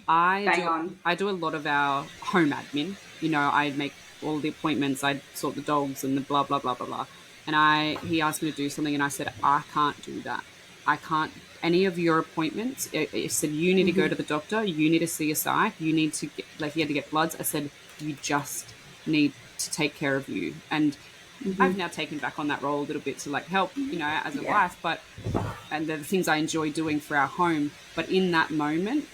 I do a lot of our home admin. I'd make all the appointments, I'd sort the dogs and the blah, blah, blah, blah, blah. And he asked me to do something, and I said, I can't do that. I can't. Any of your appointments, it said, you need to go to the doctor, you need to see a psych, you need to get, he had to get bloods. I said, you just need to take care of you. And I've now taken back on that role a little bit to help, as a wife, and the things I enjoy doing for our home. But in that moment,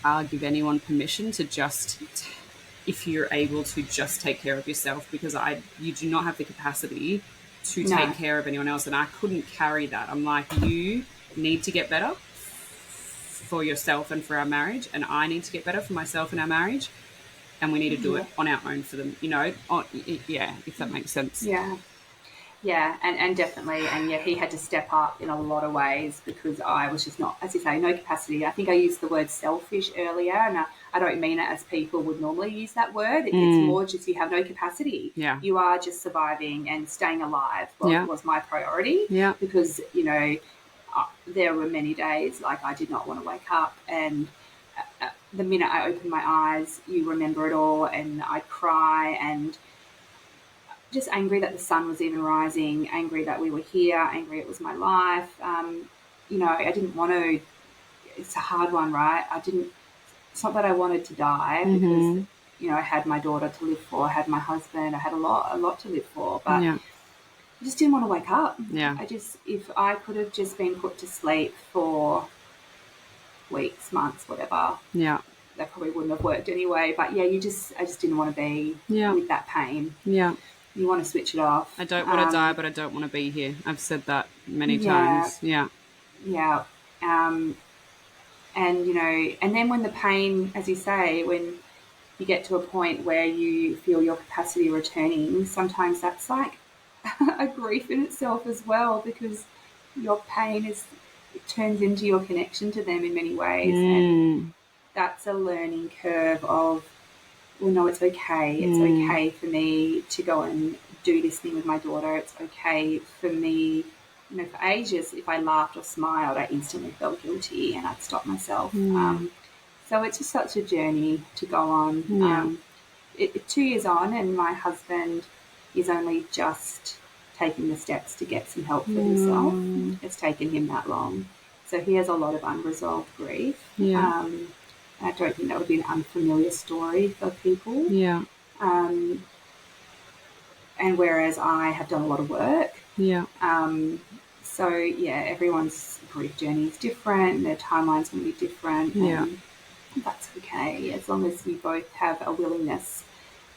I'll give anyone permission to just, if you're able to just take care of yourself, because you do not have the capacity to take care of anyone else. And I couldn't carry that. I'm like, you need to get better for yourself and for our marriage, and I need to get better for myself and our marriage, and we need to do it on our own for them, if that makes sense. And definitely, and he had to step up in a lot of ways, because I was just not, as you say, no capacity. I think I used the word selfish earlier, and I don't mean it as people would normally use that word. It's more just you have no capacity. You are just surviving and staying alive was my priority. Because, there were many days I did not want to wake up, and the minute I opened my eyes, you remember it all, and I'd cry, and just angry that the sun was even rising, angry that we were here, angry it was my life. I didn't want to, it's a hard one, right? It's not that I wanted to die, because, I had my daughter to live for, I had my husband, I had a lot to live for, but I just didn't want to wake up. If I could have just been put to sleep for weeks, months, whatever, that probably wouldn't have worked anyway. But I just didn't want to be with that pain. You want to switch it off. I don't want to die, but I don't want to be here. I've said that many times. And then when the pain, as you say, when you get to a point where you feel your capacity returning, sometimes that's like a grief in itself as well, because your pain it turns into your connection to them in many ways. And that's a learning curve of, well, no, it's okay. It's okay for me to go and do this thing with my daughter. It's okay for me, for ages, if I laughed or smiled, I instantly felt guilty and I'd stop myself. So it's just such a journey to go on. 2 years on, and my husband is only just taking the steps to get some help for himself. It's taken him that long. So he has a lot of unresolved grief. I don't think that would be an unfamiliar story for people. And whereas I have done a lot of work. So, everyone's grief journey is different. Their timeline's going to be different. And that's okay, as long as you both have a willingness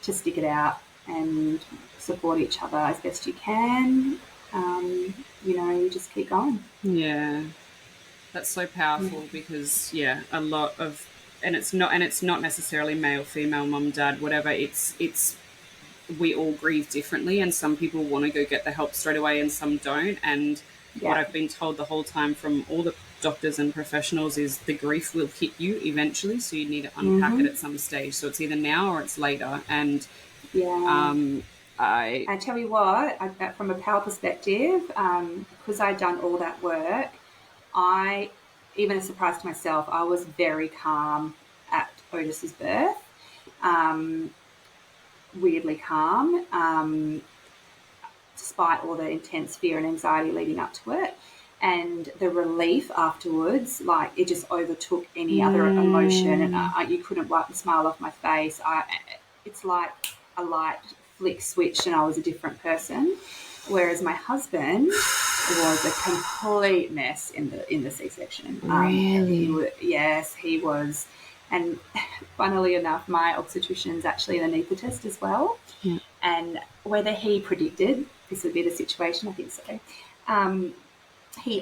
to stick it out and support each other as best you can. You just keep going. That's so powerful, because a lot of, and it's not necessarily male, female, mum, dad, whatever. It's we all grieve differently, and some people want to go get the help straight away and some don't. And what I've been told the whole time from all the doctors and professionals is the grief will hit you eventually, so you need to unpack it at some stage. So it's either now or it's later. And I tell you what, from a power perspective, because I'd done all that work, even a surprise to myself, I was very calm at Otis's birth. Weirdly calm, despite all the intense fear and anxiety leading up to it. And the relief afterwards, like, it just overtook any other emotion, and you couldn't wipe the smile off my face. It's like a light flick switch and I was a different person. Whereas my husband was a complete mess in the C-section. Really? Yes, he was. And funnily enough, my obstetrician's actually an anaesthetist as well. Yeah. And whether he predicted this would be the situation, I think so. He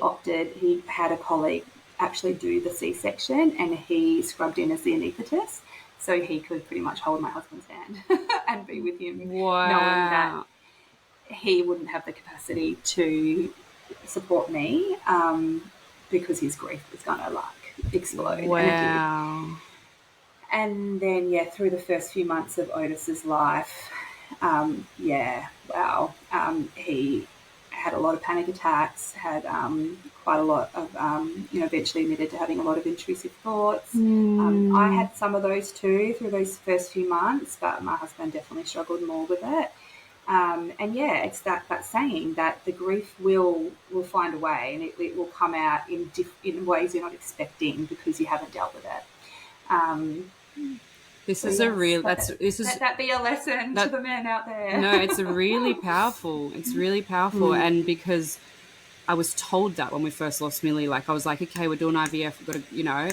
had a colleague actually do the C-section, and he scrubbed in as the anaesthetist, so he could pretty much hold my husband's hand and be with him, Wow. knowing that he wouldn't have the capacity to support me because his grief was going to, like, explode. Wow. And then, yeah, through the first few months of Otis's life, he had a lot of panic attacks, had quite a lot of, eventually admitted to having a lot of intrusive thoughts. I had some of those too through those first few months, but my husband definitely struggled more with it. It's that saying that the grief will find a way, and it will come out in ways you're not expecting because you haven't dealt with it. This is a real. Let that be a lesson to the men out there. No, it's really powerful. It's really powerful, and because I was told that when we first lost Millie, like, I was like, okay, we're doing IVF, we've got to,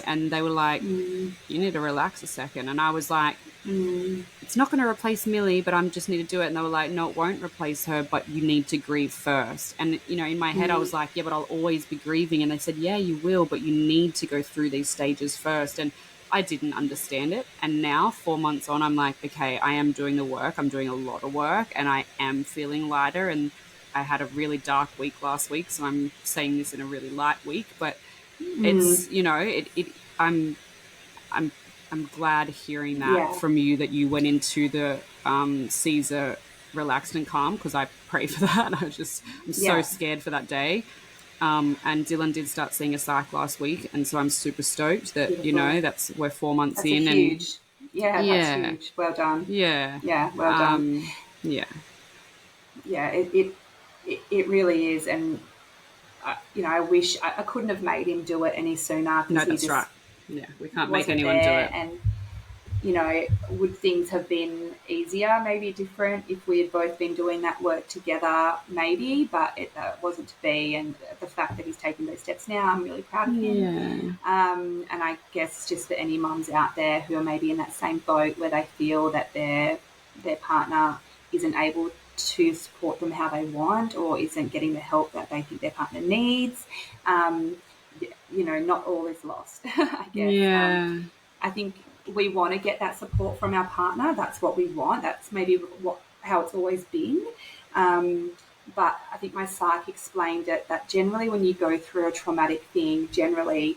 and they were like, you need to relax a second, and I was like, it's not going to replace Millie, but I just need to do it, and they were like, no, it won't replace her, but you need to grieve first, and in my head I was like, yeah, but I'll always be grieving, and they said, yeah, you will, but you need to go through these stages first, and I didn't understand it. And now 4 months on, I'm like, okay, I am doing the work. I'm doing a lot of work, and I am feeling lighter. And I had a really dark week last week, so I'm saying this in a really light week. But it's, I'm glad hearing that from you, that you went into the Caesar relaxed and calm, because I pray for that. I'm so scared for that day. And Dylan did start seeing a psych last week, and so I'm super stoked that we're 4 months in. Huge. That's huge. Well done. Yeah. Yeah, well done. Yeah. Yeah, it really is, and I wish I couldn't have made him do it any sooner. No, that's right. Yeah, we can't make anyone do it. And would things have been easier, maybe different, if we had both been doing that work together? Maybe, but it wasn't to be. And the fact that he's taking those steps now, I'm really proud of him. And I guess just for any mums out there who are maybe in that same boat where they feel that their partner isn't able to support them how they want, or isn't getting the help that they think their partner needs, not all is lost, I guess. Yeah. I think we want to get that support from our partner. That's what we want. That's maybe how it's always been. But I think my psych explained it, that generally when you go through a traumatic thing, generally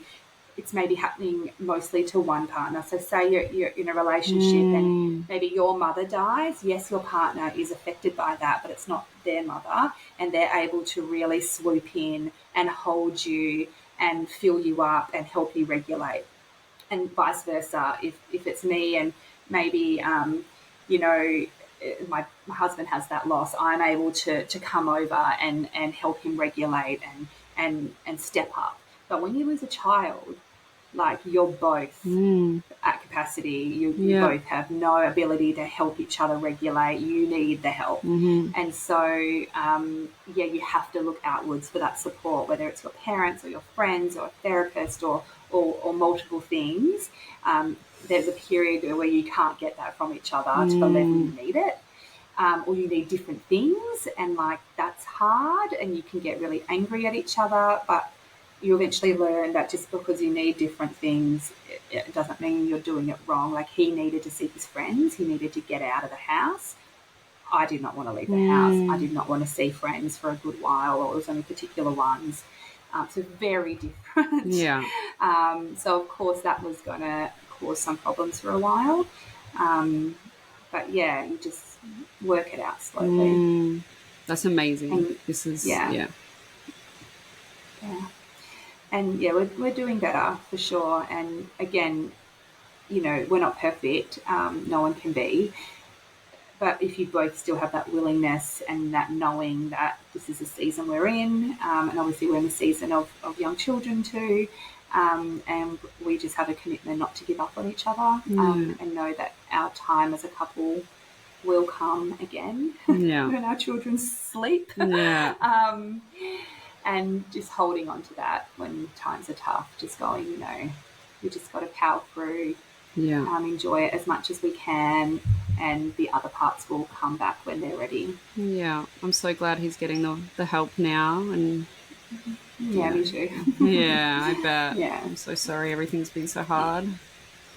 it's maybe happening mostly to one partner. So say you're in a relationship and maybe your mother dies. Yes, your partner is affected by that, but it's not their mother, and they're able to really swoop in and hold you and fill you up and help you regulate. And vice versa, if it's me and maybe, my husband has that loss, I'm able to come over and help him regulate and step up. But when you lose a child, like, you're both at capacity. You both have no ability to help each other regulate. You need the help. And so, you have to look outwards for that support, whether it's your parents or your friends or a therapist or multiple things. There's a period where you can't get that from each other to the level you need it. Or you need different things, and, like, that's hard, and you can get really angry at each other, but you eventually learn that just because you need different things, it doesn't mean you're doing it wrong. Like, he needed to see his friends. He needed to get out of the house. I did not want to leave the house. I did not want to see friends for a good while, or it was only particular ones. So very different. Yeah. So, of course, that was going to cause some problems for a while. But, yeah, you just work it out slowly. That's amazing. And, this is, yeah. And, yeah, we're doing better for sure. And, again, we're not perfect. No one can be. But if you both still have that willingness and that knowing that this is the season we're in, and obviously we're in the season of young children too, and we just have a commitment not to give up on each other, and know that our time as a couple will come again when our children sleep. And just holding on to that when times are tough, just going, we just got to power through, enjoy it as much as we can, and the other parts will come back when they're ready. Yeah, I'm so glad he's getting the help now. And me too. Yeah, I bet. Yeah. I'm so sorry everything's been so hard.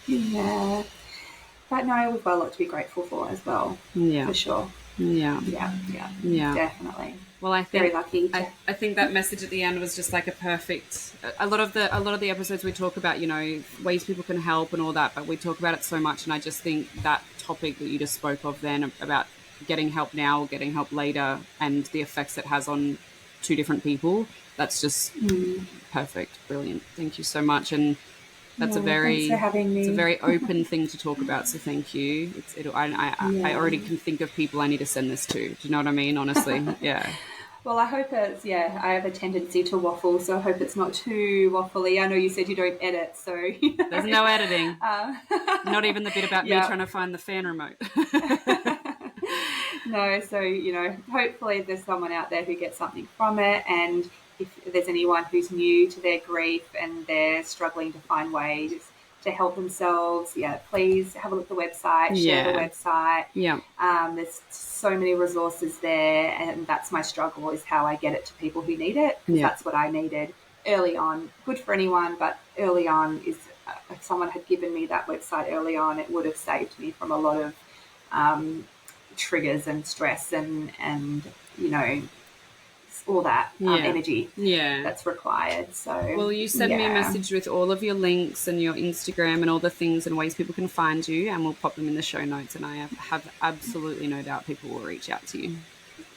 Yeah. But no, we've got a lot to be grateful for as well. Yeah. For sure. Yeah. Definitely. Well, I think very lucky. I think that message at the end was just like a perfect. A lot of the episodes we talk about, ways people can help and all that, but we talk about it so much, and I just think that topic that you just spoke of then about getting help now or getting help later, and the effects it has on two different people. That's just perfect, brilliant. Thank you so much, and that's thanks for having me. It's a very open thing to talk about, so thank you. I already can think of people I need to send this to. Do you know what I mean? Honestly, yeah. Well, I hope I have a tendency to waffle, so I hope it's not too waffly. I know you said you don't edit, so... There's no editing. Not even the bit about me trying to find the fan remote. No, so, hopefully there's someone out there who gets something from it, and if there's anyone who's new to their grief and they're struggling to find ways to help themselves, please have a look at the website, share the website. Yeah. There's so many resources there, and that's my struggle, is how I get it to people who need it. That's what I needed early on. Good for anyone, but early on is, if someone had given me that website early on, it would have saved me from a lot of triggers and stress and all that energy that's required. So, well, you send me a message with all of your links and your Instagram and all the things and ways people can find you, and we'll pop them in the show notes, and I have absolutely no doubt people will reach out to you.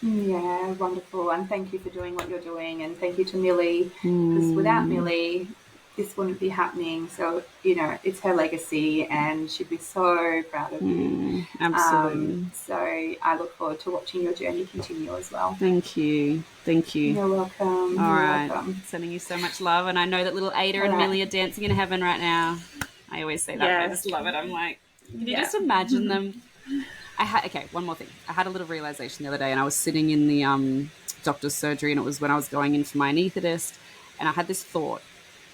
Yeah, wonderful. And thank you for doing what you're doing, and thank you to Millie, because without Millie this wouldn't be happening. So, it's her legacy, and she'd be so proud of you. Absolutely. So I look forward to watching your journey continue as well. Thank you. You're welcome. All right. Sending you so much love. And I know that little Ada and Millie are dancing in heaven right now. I always say that. Yes. I just love it. I'm like, can you just imagine them? One more thing. I had a little realization the other day, and I was sitting in the doctor's surgery, and it was when I was going in for my anaesthetist, and I had this thought,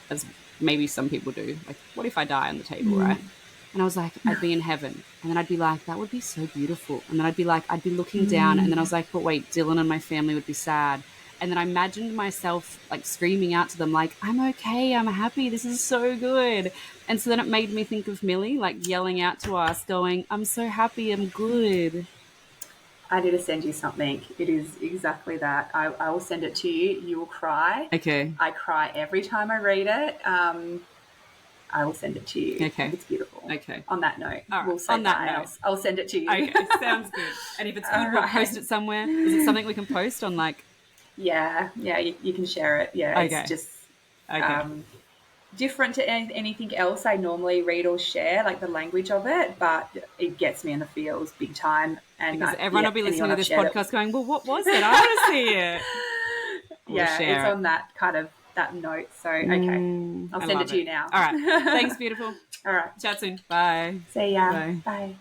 as maybe some people do, like, what if I die on the table, right? And I was like, I'd be in heaven. And then I'd be like, that would be so beautiful. And then I'd be looking down, and then I was like, but wait, Dylan and my family would be sad. And then I imagined myself like screaming out to them, like, I'm okay, I'm happy, this is so good. And so then it made me think of Millie, like yelling out to us, going, I'm so happy, I'm good. I need to send you something. It is exactly that. I will send it to you. You will cry. Okay. I cry every time I read it. I will send it to you. Okay. It's beautiful. Okay. On that note. All right. We'll say on that note. I'll send it to you. Okay. Sounds good. And if it's good, we'll post it somewhere. Is it something we can post on, like... Yeah. You can share it. Yeah. Okay. It's just different to anything else I normally read or share, like the language of it, but it gets me in the feels big time. And because everyone will be listening to this podcast going, well, what was it? I want to see it. It's on that kind of that note. So, okay. I'll send it to you now. All right. Thanks, beautiful. All right. Chat soon. Bye. See ya. Bye. Bye.